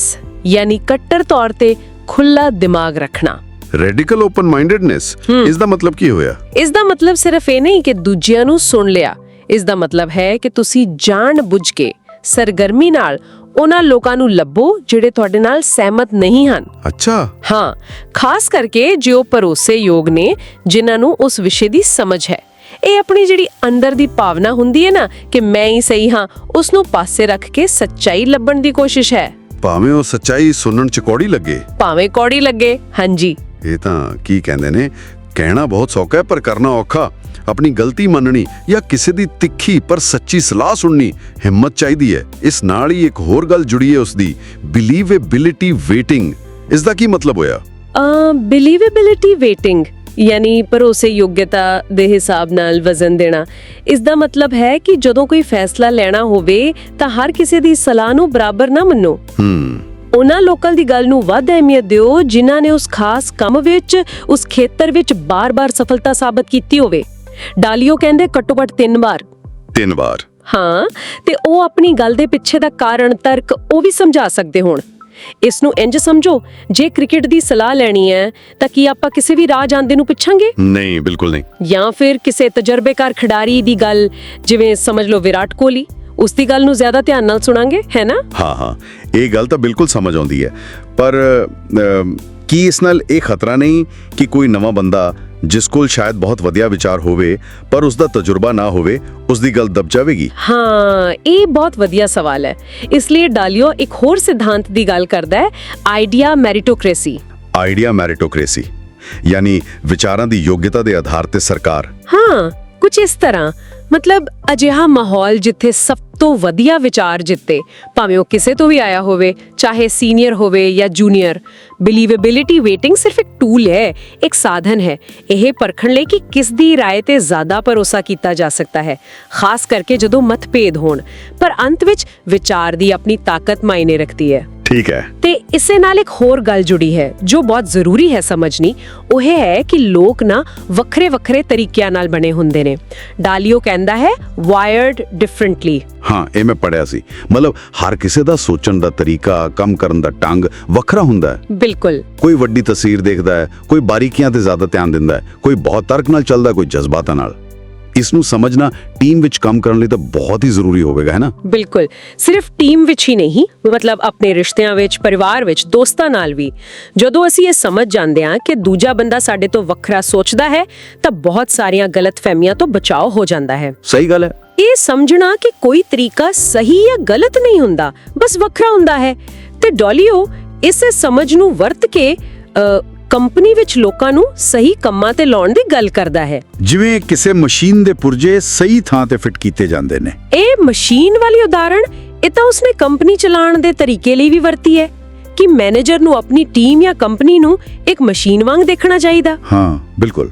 ਯਾਨੀ ਕੱਟੜ ਤੌਰ ਤੇ ਖੁੱਲਾ ਦਿਮਾਗ ਰੱਖਣਾ।
ਰੈਡੀਕਲ ਓਪਨ ਮਾਈਂਡਡਨੈਸ, ਇਸ ਦਾ ਮਤਲਬ ਕੀ ਹੋਇਆ?
ਇਸ ਦਾ ਮਤਲਬ ਸਿਰਫ ਇਹ ਨਹੀਂ ਕਿ ਦੂਜਿਆਂ ਨੂੰ ਸੁਣ ਲਿਆ। ਇਸ ਦਾ ਮਤਲਬ ਹੈ ਕਿ ਤੁਸੀਂ ਜਾਣ ਬੁੱਝ ਕੇ ਸਰਗਰਮੀ ਨਾਲ ਉਹਨਾਂ ਲੋਕਾਂ ਨੂੰ ਲੱਭੋ ਜਿਹੜੇ ਤੁਹਾਡੇ ਨਾਲ ਸਹਿਮਤ ਨਹੀਂ ਹਨ।
ਅੱਛਾ।
ਹਾਂ, ਖਾਸ ਕਰਕੇ ਜੋ ਭਰੋਸੇਯੋਗ ਨੇ, ਜਿਨ੍ਹਾਂ ਨੂੰ ਉਸ ਵਿਸ਼ੇ ਦੀ ਸਮਝ ਹੈ। ਇਹ ਆਪਣੀ ਜਿਹੜੀ ਅੰਦਰ ਦੀ ਭਾਵਨਾ ਹੁੰਦੀ ਹੈ ਨਾ ਕਿ ਮੈਂ ਹੀ ਸਹੀ ਹਾਂ, ਉਸ ਨੂੰ ਪਾਸੇ ਰੱਖ ਕੇ ਸੱਚਾਈ ਲੱਭਣ ਦੀ ਕੋਸ਼ਿਸ਼ ਹੈ।
ਭਾਵੇਂ ਉਹ ਸੱਚਾਈ ਸੁਣਨ ਚ ਕੌੜੀ ਲੱਗੇ,
ਭਾਵੇਂ ਕੌੜੀ ਲੱਗੇ। ਹਾਂਜੀ,
ਇਹ ਤਾਂ ਕੀ ਕਹਿੰਦੇ ਨੇ, ਕਹਿਣਾ ਬਹੁਤ ਸੌਖਾ ਹੈ ਪਰ ਕਰਨਾ ਔਖਾ। ਆਪਣੀ ਗਲਤੀ ਮੰਨਣੀ ਜਾਂ ਕਿਸੇ ਦੀ ਤਿੱਖੀ ਪਰ ਸੱਚੀ ਸਲਾਹ ਸੁਣਨੀ ਹਿੰਮਤ ਚਾਹੀਦੀ ਹੈ। ਇਸ ਨਾਲ ਹੀ ਇੱਕ ਹੋਰ ਗੱਲ ਜੁੜੀ ਹੈ, ਉਸ ਦੀ ਬਿਲੀਵੇਬਿਲਿਟੀ ਵੇਟਿੰਗ। ਇਸ ਦਾ ਕੀ ਮਤਲਬ ਹੋਇਆ?
ਬਿਲੀਵੇਬਿਲਿਟੀ ਵੇਟਿੰਗ ਯਾਨੀ ਭਰੋਸੇਯੋਗਤਾ ਦੇ ਹਿਸਾਬ ਨਾਲ ਵਜ਼ਨ ਦੇਣਾ। ਇਸ ਦਾ ਮਤਲਬ ਹੈ ਕਿ ਜਦੋਂ ਕੋਈ ਫੈਸਲਾ ਲੈਣਾ ਹੋਵੇ ਤਾਂ ਹਰ ਕਿਸੇ ਦੀ ਸਲਾਹ ਨੂੰ ਬਰਾਬਰ ਨਾ ਮੰਨੋ। ਉਹਨਾਂ ਲੋਕਾਂ ਦੀ ਗੱਲ ਨੂੰ ਵੱਧ ਅਹਿਮੀਅਤ ਦਿਓ ਜਿਨ੍ਹਾਂ ਨੇ ਉਸ ਖਾਸ ਕੰਮ ਵਿੱਚ, ਉਸ ਖੇਤਰ ਵਿੱਚ ਬਾਰ-ਬਾਰ ਸਫਲਤਾ ਸਾਬਤ ਕੀਤੀ ਹੋਵੇ। ਡਾਲੀਓ ਕਹਿੰਦੇ ਘੱਟੋ-ਘੱਟ 3 ਵਾਰ।
3 ਵਾਰ?
ਹਾਂ, ਤੇ ਉਹ ਆਪਣੀ ਗੱਲ ਦੇ ਪਿੱਛੇ ਦਾ ਕਾਰਨ, ਤਰਕ ਉਹ ਵੀ ਸਮਝਾ ਸਕਦੇ ਹੋਣ। ਇਸ ਨੂੰ ਇੰਜ ਸਮਝੋ, ਜੇ ਕ੍ਰਿਕਟ ਦੀ ਸਲਾਹ ਲੈਣੀ ਹੈ ਤਾਂ ਕੀ ਆਪਾਂ ਕਿਸੇ ਵੀ ਰਾਹ ਜਾਂਦੇ ਨੂੰ ਪੁੱਛਾਂਗੇ?
ਨਹੀਂ, ਬਿਲਕੁਲ ਨਹੀਂ।
ਜਾਂ ਫਿਰ ਕਿਸੇ ਤਜਰਬੇਕਾਰ ਖਿਡਾਰੀ ਦੀ ਗੱਲ, ਜਿਵੇਂ ਸਮਝ ਲਓ ਵਿਰਾਟ ਕੋਹਲੀ, ਉਸ ਦੀ ਗੱਲ ਨੂੰ ਜ਼ਿਆਦਾ ਧਿਆਨ ਨਾਲ ਸੁਣਾਂਗੇ, ਹੈ ਨਾ?
ਹਾਂ, ਇਹ ਗੱਲ ਤਾਂ ਬਿਲਕੁਲ ਸਮਝ ਆਉਂਦੀ ਹੈ। ਪਰ ਕੀ ਇਸ ਨਾਲ ਇਹ ਖਤਰਾ ਨਹੀਂ ਕਿ ਕੋਈ ਨਵਾਂ ਬੰਦਾ ਜਿਸ ਕੋਲ ਸ਼ਾਇਦ ਬਹੁਤ ਵਧੀਆ ਵਿਚਾਰ ਹੋਵੇ ਪਰ ਉਸ ਦਾ ਤਜਰਬਾ ਨਾ ਹੋਵੇ, ਉਸ ਦੀ ਗੱਲ ਦਬ ਜਾਵੇਗੀ?
ਹਾਂ, ਇਹ ਬਹੁਤ ਵਧੀਆ ਸਵਾਲ ਹੈ। ਇਸ ਲਈ ਡਾਲੀਓ ਇੱਕ ਹੋਰ ਸਿਧਾਂਤ ਦੀ ਗੱਲ ਕਰਦਾ ਹੈ, ਆਈਡੀਆ ਮੈਰਿਟੋਕ੍ਰੇਸੀ।
ਆਈਡੀਆ ਮੈਰਿਟੋਕ੍ਰੇਸੀ ਯਾਨੀ ਵਿਚਾਰਾਂ ਦੀ ਯੋਗਤਾ ਦੇ ਆਧਾਰ ਤੇ ਸਰਕਾਰ।
ਹਾਂ, ਕੁਝ ਇਸ ਤਰ੍ਹਾਂ। ਮਤਲਬ ਅਜਿਹਾ ਮਾਹੌਲ ਜਿੱਥੇ ਸਭ ਤੋਂ ਵਧੀਆ ਵਿਚਾਰ ਜਿੱਤੇ, ਭਾਵੇਂ ਉਹ ਕਿਸੇ ਤੋਂ ਵੀ ਆਇਆ ਹੋਵੇ, ਚਾਹੇ ਸੀਨੀਅਰ ਹੋਵੇ ਜਾਂ ਜੂਨੀਅਰ। ਬਿਲੀਵੇਬਿਲਿਟੀ ਵੇਟਿੰਗ ਸਿਰਫ ਇੱਕ ਟੂਲ ਹੈ, ਇੱਕ ਸਾਧਨ ਹੈ ਇਹ ਪਰਖਣ ਲਈ ਕਿ ਕਿਸ ਦੀ ਰਾਏ ਤੇ ਜ਼ਿਆਦਾ ਭਰੋਸਾ ਕੀਤਾ ਜਾ ਸਕਦਾ ਹੈ, ਖਾਸ ਕਰਕੇ ਜਦੋਂ ਮਤਭੇਦ ਹੋਣ। ਪਰ ਅੰਤ ਵਿੱਚ ਵਿਚਾਰ ਦੀ ਆਪਣੀ ਤਾਕਤ ਮਾਇਨੇ ਰੱਖਦੀ ਹੈ।
ਠੀਕ ਹੈ।
ਤੇ ਇਸੇ ਨਾਲ ਇੱਕ ਹੋਰ ਗੱਲ ਜੁੜੀ ਹੈ ਜੋ ਬਹੁਤ ਜ਼ਰੂਰੀ ਹੈ ਸਮਝਣੀ, ਉਹ ਇਹ ਹੈ ਕਿ ਲੋਕ ਨਾ ਵੱਖਰੇ-ਵੱਖਰੇ ਤਰੀਕਿਆਂ ਨਾਲ ਬਣੇ ਹੁੰਦੇ ਨੇ। ਡਾਲੀਓ ਕਹਿੰਦਾ ਹੈ ਵਾਇਰਡ ਡਿਫਰੈਂਟਲੀ।
ਹਾਂ, ਇਹ ਮੈਂ ਪੜਿਆ ਸੀ। ਮਤਲਬ ਹਰ ਕਿਸੇ ਦਾ ਸੋਚਣ ਦਾ ਤਰੀਕਾ, ਕੰਮ ਕਰਨ ਦਾ ਢੰਗ ਵੱਖਰਾ ਹੁੰਦਾ ਹੈ।
ਬਿਲਕੁਲ।
ਕੋਈ ਵੱਡੀ ਤਸਵੀਰ ਦੇਖਦਾ ਹੈ, ਕੋਈ ਬਾਰੀਕੀਆਂ ਤੇ ਜ਼ਿਆਦਾ ਧਿਆਨ ਦਿੰਦਾ ਹੈ, ਕੋਈ ਬਹੁਤ ਤਰਕ ਨਾਲ ਚੱਲਦਾ, ਕੋਈ ਜਜ਼ਬਾਤਾਂ ਨਾਲ। ਇਸ ਨੂੰ ਸਮਝਣਾ ਟੀਮ ਵਿੱਚ ਕੰਮ ਕਰਨ ਲਈ ਤਾਂ ਬਹੁਤ ਹੀ ਜ਼ਰੂਰੀ ਹੋਵੇਗਾ, ਹੈ ਨਾ?
ਬਿਲਕੁਲ। ਸਿਰਫ ਟੀਮ ਵਿੱਚ ਹੀ ਨਹੀਂ, ਮਤਲਬ ਆਪਣੇ ਰਿਸ਼ਤਿਆਂ ਵਿੱਚ, ਪਰਿਵਾਰ ਵਿੱਚ, ਦੋਸਤਾਂ ਨਾਲ ਵੀ। ਜਦੋਂ ਅਸੀਂ ਇਹ ਸਮਝ ਜਾਂਦੇ ਹਾਂ ਕਿ ਦੂਜਾ ਬੰਦਾ ਸਾਡੇ ਤੋਂ ਵੱਖਰਾ ਸੋਚਦਾ ਹੈ ਤਾਂ ਬਹੁਤ ਸਾਰੀਆਂ ਗਲਤਫਹਿਮੀਆਂ ਤੋਂ ਬਚਾਓ ਹੋ ਜਾਂਦਾ ਹੈ।
ਸਹੀ ਗੱਲ ਹੈ।
ਇਹ ਸਮਝਣਾ ਕਿ ਕੋਈ ਤਰੀਕਾ ਸਹੀ ਜਾਂ ਗਲਤ ਨਹੀਂ ਹੁੰਦਾ, ਬਸ ਵੱਖਰਾ ਹੁੰਦਾ ਹੈ। ਤੇ ਡਾਲੀਓ ਇਸ ਸਮਝ ਨੂੰ ਵਰਤ ਕੇ ਕੰਪਨੀ ਵਿੱਚ ਲੋਕਾਂ ਨੂੰ ਸਹੀ ਕੰਮਾਂ ਤੇ ਲਾਉਣ ਦੀ ਗੱਲ ਕਰਦਾ ਹੈ।
ਜਿਵੇਂ ਕਿਸੇ ਮਸ਼ੀਨ ਦੇ ਪੁਰਜੇ ਸਹੀ ਥਾਂ ਤੇ ਫਿੱਟ ਕੀਤੇ ਜਾਂਦੇ ਨੇ।
ਇਹ ਮਸ਼ੀਨ ਵਾਲੀ ਉਦਾਹਰਣ ਇਹ ਤਾਂ ਉਸਨੇ ਕੰਪਨੀ ਚਲਾਉਣ ਦੇ ਤਰੀਕੇ ਲਈ ਵੀ ਵਰਤੀ ਹੈ ਕਿ ਮੈਨੇਜਰ ਨੂੰ ਆਪਣੀ ਟੀਮ ਜਾਂ ਕੰਪਨੀ ਨੂੰ ਇੱਕ ਮਸ਼ੀਨ ਵਾਂਗ ਦੇਖਣਾ ਚਾਹੀਦਾ।
ਹਾਂ, ਬਿਲਕੁਲ।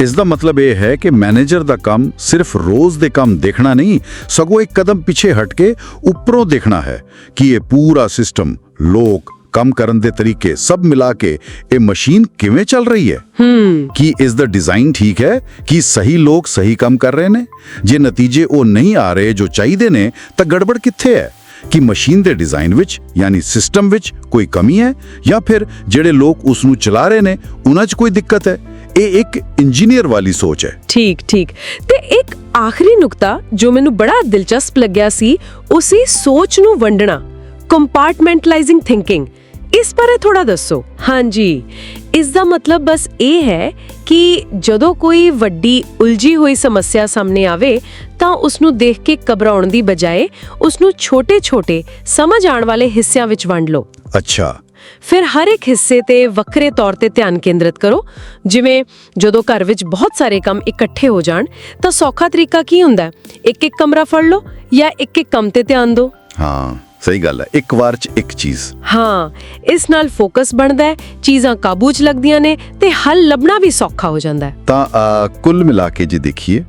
ਇਸ ਦਾ ਮਤਲਬ ਇਹ ਹੈ ਕਿ ਮੈਨੇਜਰ ਦਾ ਕੰਮ ਸਿਰਫ ਰੋਜ਼ ਦੇ ਕੰਮ ਦੇਖਣਾ ਨਹੀਂ, ਸਗੋਂ ਇੱਕ ਕਦਮ ਪਿੱਛੇ ਹਟ ਕੇ ਉੱਪਰੋਂ ਦੇਖਣਾ ਹੈ ਕਿ ਇਹ ਪੂਰਾ ਸਿਸਟਮ, ਲੋਕ, ਕੰਮ ਕਰਨ ਦੇ ਤਰੀਕੇ ਸਭ ਮਿਲਾ ਕੇ ਇਹ ਮਸ਼ੀਨ ਕਿਵੇਂ ਚੱਲ ਰਹੀ ਹੈ। ਕੀ ਇਸ ਦਾ ਡਿਜ਼ਾਈਨ ਠੀਕ ਹੈ? ਕੀ ਸਹੀ ਲੋਕ ਸਹੀ ਕੰਮ ਕਰ ਰਹੇ ਨੇ? ਜੇ ਨਤੀਜੇ ਉਹ ਨਹੀਂ ਆ ਰਹੇ ਜੋ ਚਾਹੀਦੇ ਨੇ ਤਾਂ ਗੜਬੜ ਕਿੱਥੇ ਹੈ? ਕਿ ਮਸ਼ੀਨ ਦੇ ਡਿਜ਼ਾਈਨ ਵਿੱਚ ਯਾਨੀ ਸਿਸਟਮ ਵਿੱਚ ਕੋਈ ਕਮੀ ਹੈ ਜਾਂ ਫਿਰ ਜਿਹੜੇ ਲੋਕ ਉਸ ਨੂੰ ਚਲਾ ਰਹੇ ਨੇ ਉਹਨਾਂ 'ਚ ਕੋਈ ਦਿੱਕਤ ਹੈ? ਇਹ ਇੱਕ ਇੰਜੀਨੀਅਰ ਵਾਲੀ ਸੋਚ ਹੈ।
ਠੀਕ। ਤੇ ਇੱਕ ਆਖਰੀ ਨੁਕਤਾ ਜੋ ਮੈਨੂੰ ਬੜਾ ਦਿਲਚਸਪ ਲੱਗਿਆ ਸੀ, ਉਹ ਸੀ ਸੋਚ ਨੂੰ ਵੰਡਣਾ, ਕੰਪਾਰਟਮੈਂਟਲਾਈਜ਼ਿੰਗ ਥਿੰਕਿੰਗ। ਇਸ ਬਾਰੇ ਥੋੜਾ ਦੱਸੋ। ਹਾਂਜੀ, ਇਸ ਦਾ ਮਤਲਬ ਬਸ ਇਹ ਹੈ ਕਿ ਜਦੋਂ ਕੋਈ ਵੱਡੀ ਉਲਝੀ ਹੋਈ ਸਮੱਸਿਆ ਸਾਹਮਣੇ ਆਵੇ ਤਾਂ ਉਸ ਨੂੰ ਦੇਖ ਕੇ ਘਬਰਾਉਣ ਦੀ ਬਜਾਏ ਉਸ ਨੂੰ ਛੋਟੇ-ਛੋਟੇ ਸਮਝ ਆਉਣ ਵਾਲੇ ਹਿੱਸਿਆਂ ਵਿੱਚ ਵੰਡ ਲਓ।
ਅੱਛਾ।
ਫਿਰ ਹਰ ਇੱਕ ਹਿੱਸੇ ਤੇ ਵੱਖਰੇ ਤੌਰ ਤੇ ਧਿਆਨ ਕੇਂਦਰਿਤ ਕਰੋ। ਜਿਵੇਂ ਜਦੋਂ ਘਰ ਵਿੱਚ ਬਹੁਤ ਸਾਰੇ ਕੰਮ ਇਕੱਠੇ ਹੋ ਜਾਣ ਤਾਂ ਸੌਖਾ ਤਰੀਕਾ ਕੀ ਹੁੰਦਾ? ਇੱਕ ਕਮਰਾ ਫੜ ਲਓ ਜਾਂ ਇੱਕ ਕੰਮ ਤੇ ਧਿਆਨ ਦਿਓ।
ਹਾਂ, ਸਹੀ ਗੱਲ ਹੈ। ਇੱਕ ਵਾਰ 'ਚ ਇੱਕ ਚੀਜ਼।
ਹਾਂ, ਇਸ ਨਾਲ ਫੋਕਸ ਬਣਦਾ ਹੈ, ਚੀਜ਼ਾਂ ਕਾਬੂ 'ਚ ਲੱਗਦੀਆਂ ਨੇ ਤੇ ਹੱਲ ਲੱਭਣਾ ਵੀ ਸੌਖਾ ਹੋ ਜਾਂਦਾ ਹੈ।
ਤਾਂ ਕੁੱਲ ਮਿਲਾ ਕੇ ਜੇ ਦੇਖੀਏ,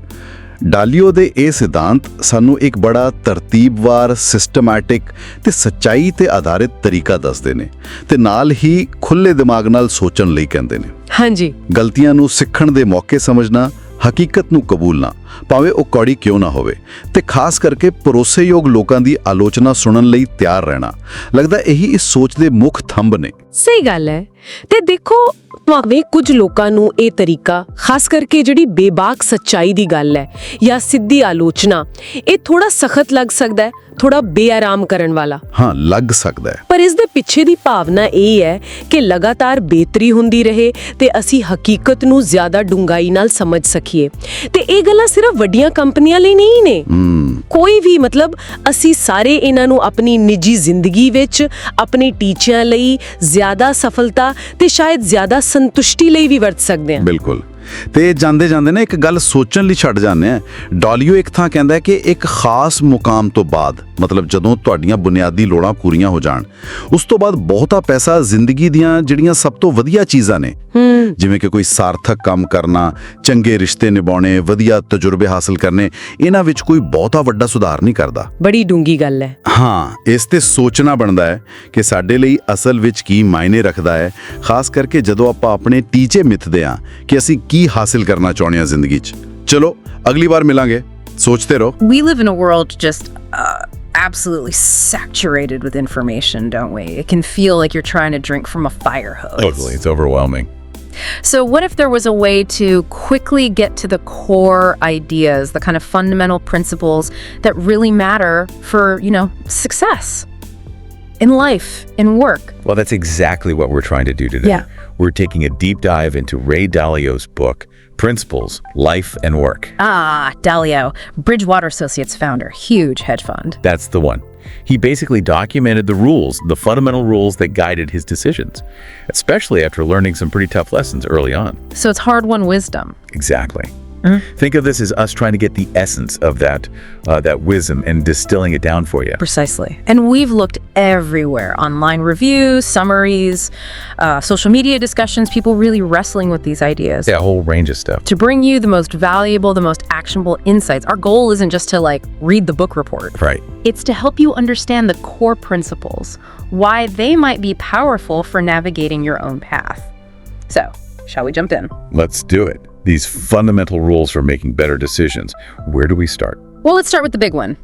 ਡਾਲੀਓ ਦੇ ਇਹ ਸਿਧਾਂਤ ਸਾਨੂੰ ਇੱਕ ਬੜਾ ਤਰਤੀਬਵਾਰ, ਸਿਸਟਮੈਟਿਕ ਤੇ ਸੱਚਾਈ ਤੇ ਆਧਾਰਿਤ ਤਰੀਕਾ ਦੱਸਦੇ ਨੇ ਤੇ ਨਾਲ ਹੀ ਖੁੱਲੇ ਦਿਮਾਗ ਨਾਲ ਸੋਚਣ ਲਈ ਕਹਿੰਦੇ ਨੇ।
ਹਾਂਜੀ।
ਗਲਤੀਆਂ ਨੂੰ ਸਿੱਖਣ ਦੇ ਮੌਕੇ ਸਮਝਣਾ, ਹਕੀਕਤ ਨੂੰ ਕਬੂਲਣਾ, ਭਾਵੇਂ ਉਹ ਕੌੜੀ ਕਿਉਂ ਨਾ ਹੋਵੇ, ਤੇ ਖਾਸ ਕਰਕੇ ਭਰੋਸੇਯੋਗ ਲੋਕਾਂ ਦੀ ਆਲੋਚਨਾ ਸੁਣਨ ਲਈ ਤਿਆਰ ਰਹਿਣਾ। ਲੱਗਦਾ ਇਹੀ ਇਸ ਸੋਚ ਦੇ ਮੁੱਖ ਥੰਬ ਨੇ।
ਸਹੀ ਗੱਲ ਹੈ। ਤੇ ਦੇਖੋ ਭਾਵੇਂ ਕੁਝ ਲੋਕਾਂ ਨੂੰ ਇਹ ਤਰੀਕਾ, ਖਾਸ ਕਰਕੇ ਜਿਹੜੀ ਬੇਬਾਕ ਸੱਚਾਈ ਦੀ ਗੱਲ ਹੈ ਜਾਂ ਸਿੱਧੀ ਆਲੋਚਨਾ, ਇਹ ਥੋੜਾ ਸਖਤ ਲੱਗ ਸਕਦਾ ਹੈ, ਥੋੜਾ ਬੇਆਰਾਮ ਕਰਨ ਵਾਲਾ।
ਹਾਂ, ਲੱਗ ਸਕਦਾ ਹੈ।
ਪਰ ਇਸ ਦੇ ਪਿੱਛੇ ਦੀ ਭਾਵਨਾ ਇਹ ਹੈ ਕਿ ਲਗਾਤਾਰ ਬਿਹਤਰੀ ਹੁੰਦੀ ਰਹੇ ਤੇ ਅਸੀਂ ਹਕੀਕਤ ਨੂੰ ਜ਼ਿਆਦਾ ਡੂੰਘਾਈ ਨਾਲ ਸਮਝ ਸਕੀਏ। ਤੇ ਇਹ ਗੱਲਾਂ ਸਿਰਫ ਵੱਡੀਆਂ ਕੰਪਨੀਆਂ ਲਈ ਨਹੀਂ ਨੇ। ਕੋਈ ਵੀ, ਮਤਲਬ ਅਸੀਂ ਸਾਰੇ ਇਹਨਾਂ ਨੂੰ ਆਪਣੀ ਨਿੱਜੀ ਜ਼ਿੰਦਗੀ ਵਿੱਚ, ਆਪਣੇ ਟੀਚਿਆਂ ਲਈ, ਜ਼ਿਆਦਾ ਸਫਲਤਾ ਤੇ ਸ਼ਾਇਦ ਜ਼ਿਆਦਾ ਸੰਤੁਸ਼ਟੀ ਲਈ ਵੀ ਵਰਤ ਸਕਦੇ ਹਾਂ।
ਬਿਲਕੁਲ। ਤੇ ਜਾਂਦੇ ਜਾਂਦੇ ਨਾ ਇੱਕ ਗੱਲ ਸੋਚਣ ਲਈ ਛੱਡ ਜਾਂਦੇ ਆ। ਡਾਲੀਓ ਇੱਕ ਥਾਂ ਕਹਿੰਦਾ ਹੈ ਕਿ ਇੱਕ ਖਾਸ ਮੁਕਾਮ ਤੋਂ ਬਾਅਦ, ਮਤਲਬ ਜਦੋਂ ਤੁਹਾਡੀਆਂ ਬੁਨਿਆਦੀ ਲੋੜਾਂ ਪੂਰੀਆਂ ਹੋ ਜਾਣ, ਉਸ ਤੋਂ ਬਾਅਦ ਬਹੁਤਾ ਪੈਸਾ ਜ਼ਿੰਦਗੀ ਦੀਆਂ ਜਿਹੜੀਆਂ ਸਭ ਤੋਂ ਵਧੀਆ ਚੀਜ਼ਾਂ ਨੇ, ਜਿਵੇਂ ਕਿ ਕੋਈ ਸਾਰਥਕ ਕੰਮ ਕਰਨਾ, ਚੰਗੇ ਰਿਸ਼ਤੇ ਨਿਭਾਉਣੇ, ਵਧੀਆ ਤਜਰਬੇ ਹਾਸਲ ਕਰਨੇ, ਇਹਨਾਂ ਵਿੱਚ ਕੋਈ ਬਹੁਤਾ ਵੱਡਾ ਸੁਧਾਰ ਨਹੀਂ ਕਰਦਾ।
ਬੜੀ ਡੂੰਗੀ ਗੱਲ ਹੈ।
ਹਾਂ, ਇਸ ਤੇ ਸੋਚਣਾ ਬਣਦਾ ਹੈ ਕਿ ਸਾਡੇ ਲਈ ਅਸਲ ਵਿੱਚ ਕੀ ਮਾਇਨੇ ਰੱਖਦਾ ਹੈ, ਖਾਸ ਕਰਕੇ ਜਦੋਂ ਆਪਾਂ ਆਪਣੇ ਟੀਚੇ ਮਿੱਥਦੇ ਹਾਂ ਕਿ ਅਸੀਂ ਕੀ ਹਾਸਿਲ ਕਰਨਾ ਚਾਹੁੰਦੇ ਹਾਂ ਜ਼ਿੰਦਗੀ 'ਚ। ਚਲੋ ਅਗਲੀ ਵਾਰ ਮਿਲਾਂਗੇ, ਸੋਚਦੇ ਰਹੋ।
We live in a world just absolutely saturated with information, don't we? It can feel like you're trying to drink from a fire hose.
Totally, it's overwhelming.
So what if there was a way to quickly get to the core ideas, the kind of fundamental principles that really matter for, success in life, in work?
Well, that's exactly what we're trying to do today.
Yeah.
We're taking a deep dive into Ray Dalio's book, Principles, Life and Work.
Ah, Dalio, Bridgewater Associates founder, huge hedge fund.
That's the one. He basically documented the rules, the fundamental rules that guided his decisions, especially after learning some pretty tough lessons early on.
So it's hard-won wisdom.
Exactly. Think of this as us trying to get the essence of that wisdom and distilling it down for you.
Precisely. And we've looked everywhere. Online reviews, summaries, social media discussions, people really wrestling with these ideas.
Yeah, a whole range of stuff.
To bring you the most valuable, the most actionable insights. Our goal isn't just to read the book report.
Right.
It's to help you understand the core principles, why they might be powerful for navigating your own path. So, shall we jump in?
Let's do it. These fundamental rules for making better decisions. Where do we start?
Well, let's start with the big one.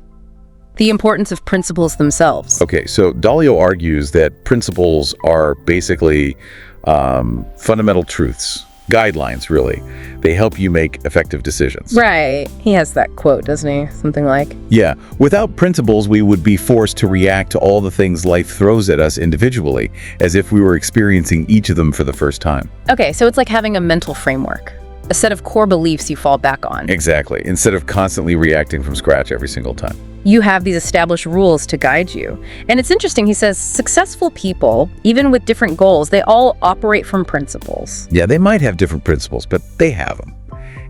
The importance of principles themselves.
Okay, so Dalio argues that principles are basically fundamental truths, guidelines, really. They help you make effective decisions.
Right. He has that quote, doesn't he? Something like,
Yeah. Without principles, we would be forced to react to all the things life throws at us individually, as if we were experiencing each of them for the first time.
okay, so it's like having a mental framework, a set of core beliefs you fall back on.
Exactly. Instead of constantly reacting from scratch every single time.
You have these established rules to guide you. And it's interesting, he says, successful people, even with different goals, they all operate from principles.
Yeah, they might have different principles, but they have them.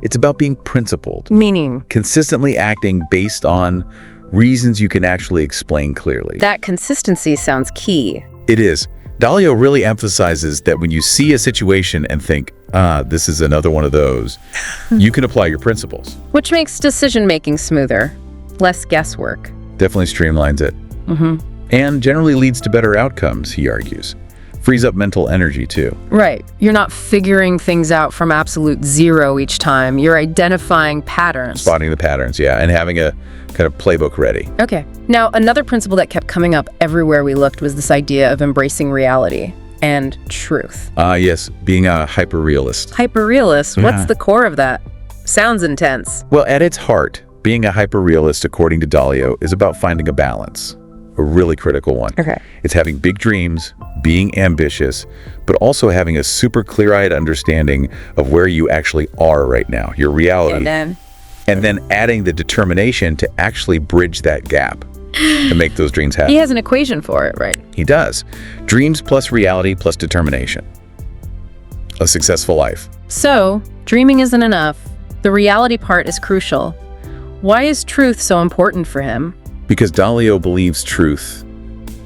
It's about being principled,
Meaning,
consistently acting based on reasons you can actually explain clearly.
that consistency sounds key.
It is. Dalio really emphasizes that when you see a situation and think, this is another one of those, you can apply your principles.
Which makes decision-making smoother, less guesswork.
Definitely streamlines it. And generally leads to better outcomes, he argues. Frees up mental energy, too.
Right. You're not figuring things out from absolute zero each time. You're identifying patterns.
Spotting the patterns, yeah, and having a kind of playbook ready.
Okay. Now, another principle that kept coming up everywhere we looked was this idea of embracing reality and truth.
Yes, being a hyper-realist.
Hyperrealist, what's the core of that? Sounds intense.
Well, at its heart, being a hyper-realist, according to Dalio, is about finding a balance. A really critical one.
Okay.
It's having big dreams, being ambitious, but also having a super clear-eyed understanding of where you actually are right now, your reality. And then adding the determination to actually bridge that gap to make those dreams happen.
He has an equation for it, right?
He does. Dreams plus reality plus determination. A successful life.
So, dreaming isn't enough. The reality part is crucial. Why is truth so important for him?
Because Dalio believes truth,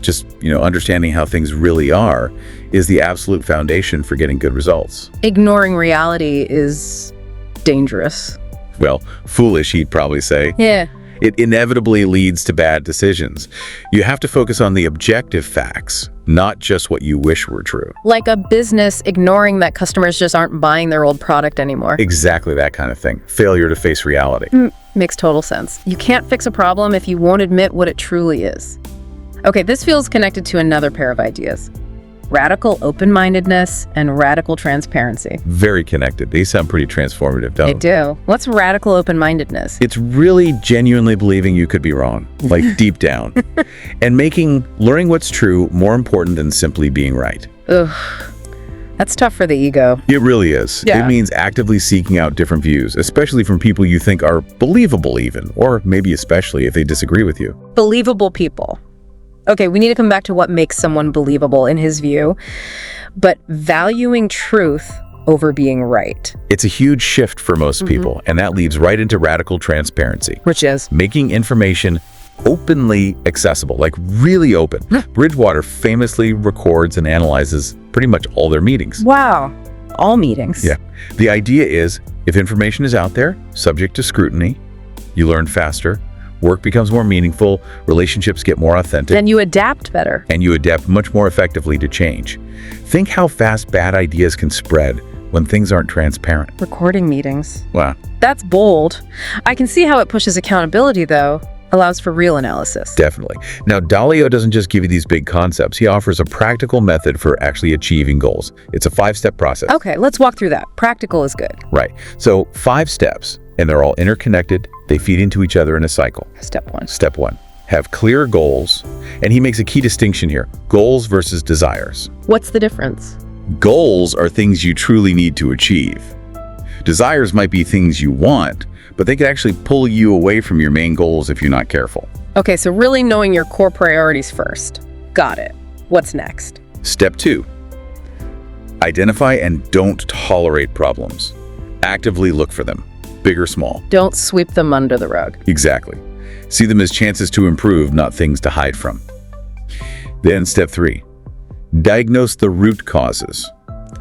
just, understanding how things really are, is the absolute foundation for getting good results.
Ignoring reality is dangerous.
Well, foolish, he'd probably say.
Yeah.
It inevitably leads to bad decisions. You have to focus on the objective facts, not just what you wish were true.
Like a business ignoring that customers just aren't buying their old product anymore.
Exactly that kind of thing. Failure to face reality.
Makes total sense. You can't fix a problem if you won't admit what it truly is. Okay, this feels connected to another pair of ideas. radical open-mindedness and radical transparency.
Very connected. They sound pretty transformative,
They
don't they?
do. What's radical open-mindedness?
It's really genuinely believing you could be wrong, like deep down, and making learning what's true more important than simply being right.
Ugh. That's tough for the ego.
It really is.
Yeah.
It means actively seeking out different views, especially from people you think are believable even, or maybe especially if they disagree with you.
Believable people. Okay, we need to come back to what makes someone believable in his view, but valuing truth over being right.
It's a huge shift for most people, and that leads right into radical transparency,
Which is?
making information openly accessible, like really open. Bridgewater famously records and analyzes pretty much all their meetings.
Wow. All meetings.
Yeah. The idea is, if information is out there, subject to scrutiny, you learn faster, work becomes more meaningful, relationships get more authentic,
Then you adapt better.
and you adapt much more effectively to change. Think how fast bad ideas can spread when things aren't transparent.
Recording meetings.
Wow.
That's bold. I can see how it pushes accountability, though. Allows for real analysis.
Definitely. Now, Dalio doesn't just give you these big concepts. He offers a practical method for actually achieving goals. It's a 5-step process.
Okay, let's walk through that. Practical is good.
Right. So 5 steps, and they're all interconnected. They feed into each other in a cycle.
Step 1.
Step 1, have clear goals. And he makes a key distinction here, goals versus desires.
What's the difference?
Goals are things you truly need to achieve. Desires might be things you want, but they could actually pull you away from your main goals if you're not careful.
Okay, so really knowing your core priorities first. Got it. What's next?
Step 2, identify and don't tolerate problems. Actively look for them, big or small.
Don't sweep them under the rug.
Exactly. See them as chances to improve, not things to hide from. Then step 3, diagnose the root causes.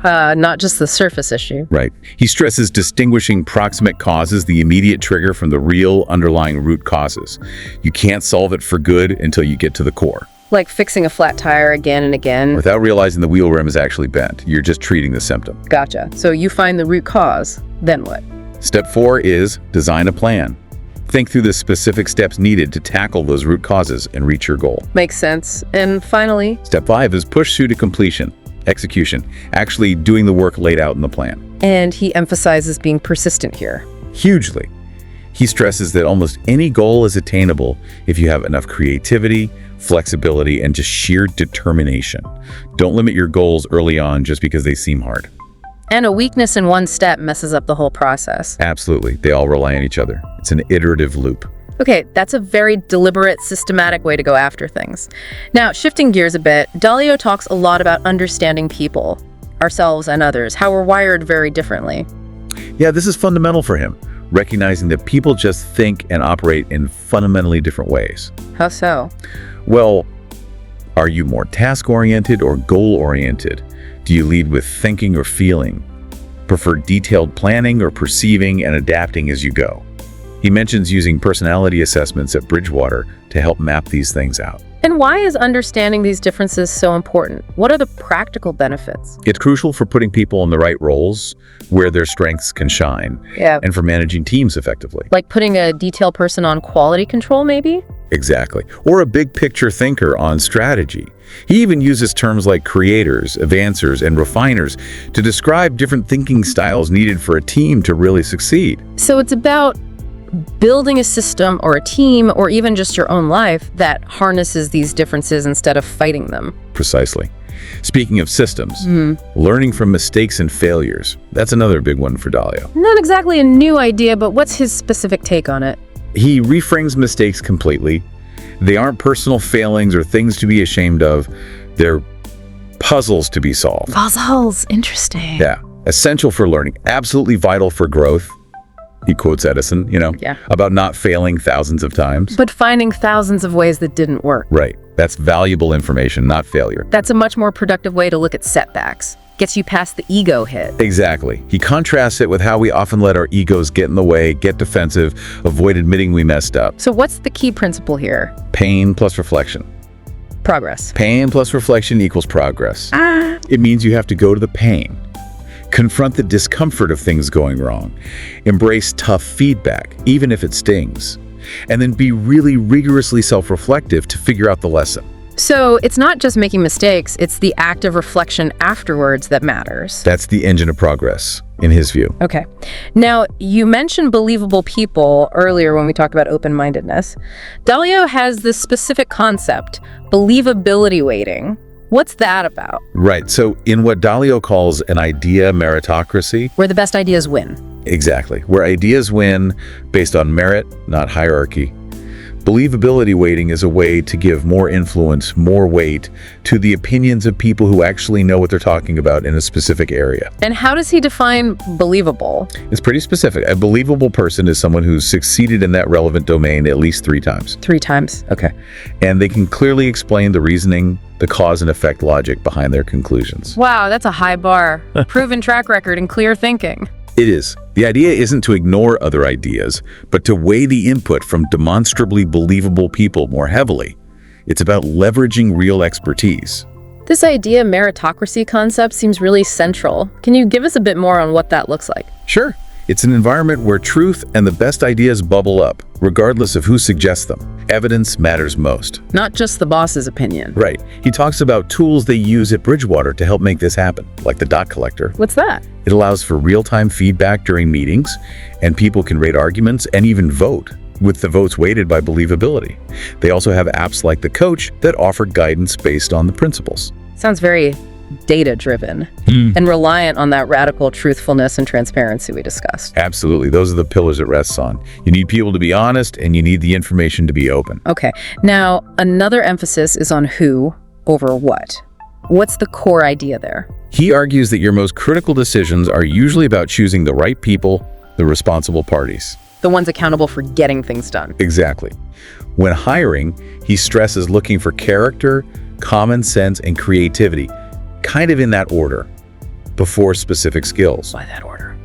Not just the surface issue.
Right. He stresses distinguishing proximate causes, the immediate trigger, from the real underlying root causes. You can't solve it for good until you get to the core.
Like fixing a flat tire again and again.
Without realizing the wheel rim is actually bent, you're just treating the symptom.
Gotcha. So you find the root cause, then what?
Step 4 is design a plan. Think through the specific steps needed to tackle those root causes and reach your goal.
Makes sense. And finally,
Step 5 is push through to completion, execution, actually doing the work laid out in the plan.
and he emphasizes being persistent here.
Hugely. He stresses that almost any goal is attainable if you have enough creativity, flexibility, and just sheer determination. Don't limit your goals early on just because they seem hard.
And a weakness in one step messes up the whole process.
Absolutely. They all rely on each other. It's an iterative loop.
Okay, that's a very deliberate, systematic way to go after things. Now, shifting gears a bit, Dalio talks a lot about understanding people, ourselves and others, how we're wired very differently.
Yeah, this is fundamental for him, recognizing that people just think and operate in fundamentally different ways.
How so?
Well, are you more task-oriented or goal-oriented? Do you lead with thinking or feeling? Prefer detailed planning or perceiving and adapting as you go? He mentions using personality assessments at Bridgewater to help map these things out.
And why is understanding these differences so important? What are the practical benefits?
It's crucial for putting people in the right roles where their strengths can shine,
Yeah.
and for managing teams effectively.
Like putting a detail person on quality control, maybe?
Exactly. Or a big picture thinker on strategy. He even uses terms like creators, advancers, and refiners to describe different thinking styles needed for a team to really succeed.
So it's about building a system or a team or even just your own life that harnesses these differences instead of fighting them.
Precisely. Speaking of systems, learning from mistakes and failures. That's another big one for Dalio.
Not exactly a new idea, but what's his specific take on it?
He reframes mistakes completely. They aren't personal failings or things to be ashamed of. They're puzzles to be solved.
Puzzles, interesting.
Yeah. Essential for learning. Absolutely vital for growth. He quotes Edison,
Yeah.
about not failing thousands of times.
But finding thousands of ways that didn't work.
Right. That's valuable information, not failure.
That's a much more productive way to look at setbacks. Gets you past the ego hit.
Exactly. He contrasts it with how we often let our egos get in the way, get defensive, avoid admitting we messed up.
So what's the key principle here?
Pain plus reflection.
Progress.
Pain plus reflection equals progress. It means you have to go to the pain. Confront the discomfort of things going wrong. Embrace tough feedback, even if it stings. And then be really rigorously self-reflective to figure out the lesson.
So it's not just making mistakes, it's the act of reflection afterwards that matters.
That's the engine of progress, in his view.
Okay. Now, you mentioned believable people earlier when we talked about open-mindedness. Dalio has this specific concept, believability weighting. What's that about?
Right. So in what Dalio calls an idea meritocracy,
Where the best ideas win.
exactly, where ideas win based on merit, not hierarchy, believability weighting is a way to give more influence, more weight to the opinions of people who actually know what they're talking about in a specific area.
And how does he define believable?
It's pretty specific. A believable person is someone who's succeeded in that relevant domain at least 3 times.
3 times.
Okay. And they can clearly explain the reasoning, the cause and effect logic behind their conclusions.
Wow, that's a high bar. Proven track record and clear thinking.
It is. The idea isn't to ignore other ideas, but to weigh the input from demonstrably believable people more heavily. It's about leveraging real expertise.
This idea meritocracy concept seems really central. Can you give us a bit more on what that looks like?
Sure. It's an environment where truth and the best ideas bubble up, regardless of who suggests them. Evidence matters most.
Not just the boss's opinion.
Right. He talks about tools they use at Bridgewater to help make this happen, like the dot collector.
What's that?
It allows for real-time feedback during meetings, and people can rate arguments and even vote, with the votes weighted by believability. They also have apps like The Coach that offer guidance based on the principles.
Sounds very data-driven and reliant on that radical truthfulness and transparency we discussed.
Absolutely. Those are the pillars it rests on. You need people to be honest, and you need the information to be open.
Okay. Now, another emphasis is on who over what. What's the core idea there?
He argues that your most critical decisions are usually about choosing the right people, the responsible parties.
The ones accountable for getting things done.
Exactly. When hiring, he stresses looking for character, common sense, and creativity, kind of in that order, before specific skills.
By that order.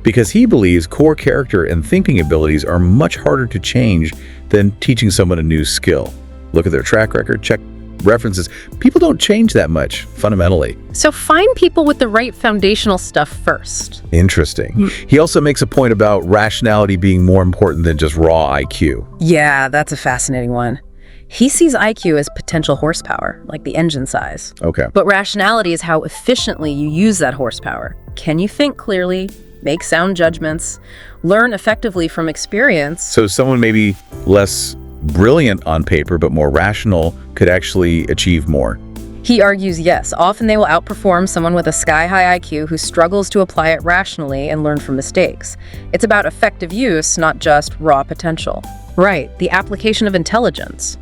Because he believes core character and thinking abilities are much harder to change than teaching someone a new skill. Look at their track record, check references. People don't change that much, fundamentally.
So find people with the right foundational stuff first.
Interesting. He also makes a point about rationality being more important than just raw IQ.
Yeah, that's a fascinating one. He sees IQ as potential horsepower, like the engine size.
Okay.
But rationality is how efficiently you use that horsepower. Can you think clearly, make sound judgments, learn effectively from experience?
So someone maybe less brilliant on paper but more rational could actually achieve more.
He argues yes, often they will outperform someone with a sky-high IQ who struggles to apply it rationally and learn from mistakes. It's about effective use, not just raw potential. Right, the application of intelligence.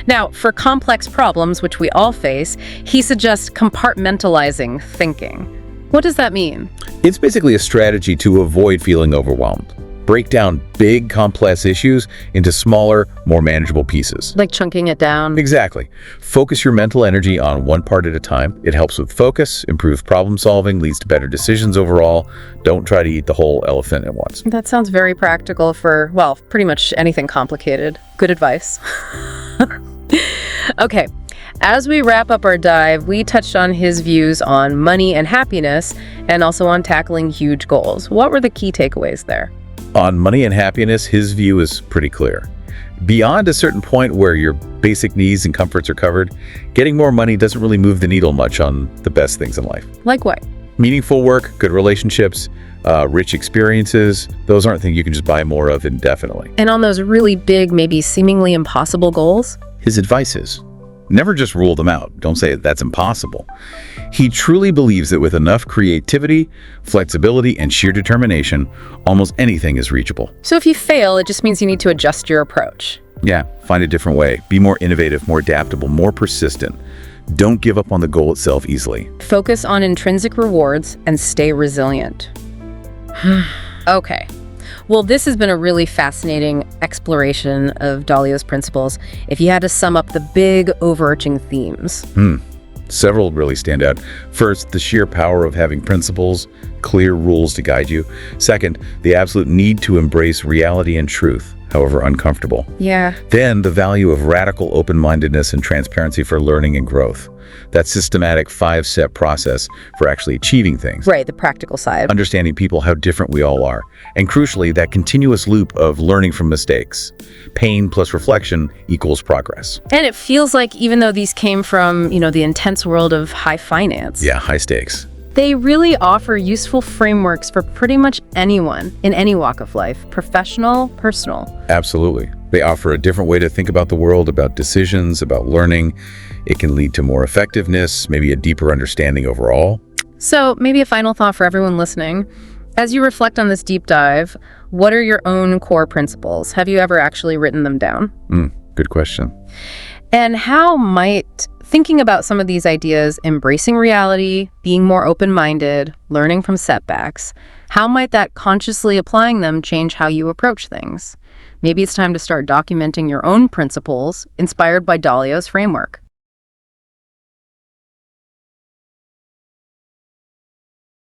Now, for complex problems, which we all face, he suggests compartmentalizing thinking. What does that mean?
It's basically a strategy to avoid feeling overwhelmed. Break down big, complex issues into smaller, more manageable pieces.
Like chunking it down?
Exactly. Focus your mental energy on one part at a time. It helps with focus, improves problem solving, leads to better decisions overall. Don't try to eat the whole elephant at once.
That sounds very practical for, well, pretty much anything complicated. Good advice. Okay, as we wrap up our dive, we touched on his views on money and happiness and also on tackling huge goals. What were the key takeaways there?
On money and happiness, his view is pretty clear. Beyond a certain point where your basic needs and comforts are covered, getting more money doesn't really move the needle much on the best things in life.
Like what?
Meaningful work, good relationships, rich experiences, those aren't things you can just buy more of indefinitely.
And on those really big, maybe seemingly impossible goals?
His advice is, never just rule them out. Don't say that's impossible. He truly believes that with enough creativity, flexibility, and sheer determination, almost anything is reachable.
So if you fail, it just means you need to adjust your approach.
Yeah, find a different way. Be more innovative, more adaptable, more persistent. Don't give up on the goal itself easily.
Focus on intrinsic rewards and stay resilient. Okay. Well, this has been a really fascinating exploration of Dalio's principles. If you had to sum up the big overarching themes.
Several really stand out. First, the sheer power of having principles, clear rules to guide you. Second, the absolute need to embrace reality and truth. however uncomfortable.
Yeah.
Then the value of radical open-mindedness and transparency for learning and growth. That systematic 5-step process for actually achieving things.
Right, the practical side.
Understanding people how different we all are. And crucially, that continuous loop of learning from mistakes. Pain plus reflection equals progress.
And it feels like even though these came from, the intense world of high finance,
Yeah, high stakes.
they really offer useful frameworks for pretty much anyone in any walk of life, professional, personal.
Absolutely. They offer a different way to think about the world, about decisions, about learning. It can lead to more effectiveness, maybe a deeper understanding overall.
So maybe a final thought for everyone listening. As you reflect on this deep dive, what are your own core principles? Have you ever actually written them down?
Good question.
And how might thinking about some of these ideas, embracing reality, being more open-minded, learning from setbacks, how might that consciously applying them change how you approach things? Maybe it's time to start documenting your own principles inspired by Dalio's framework.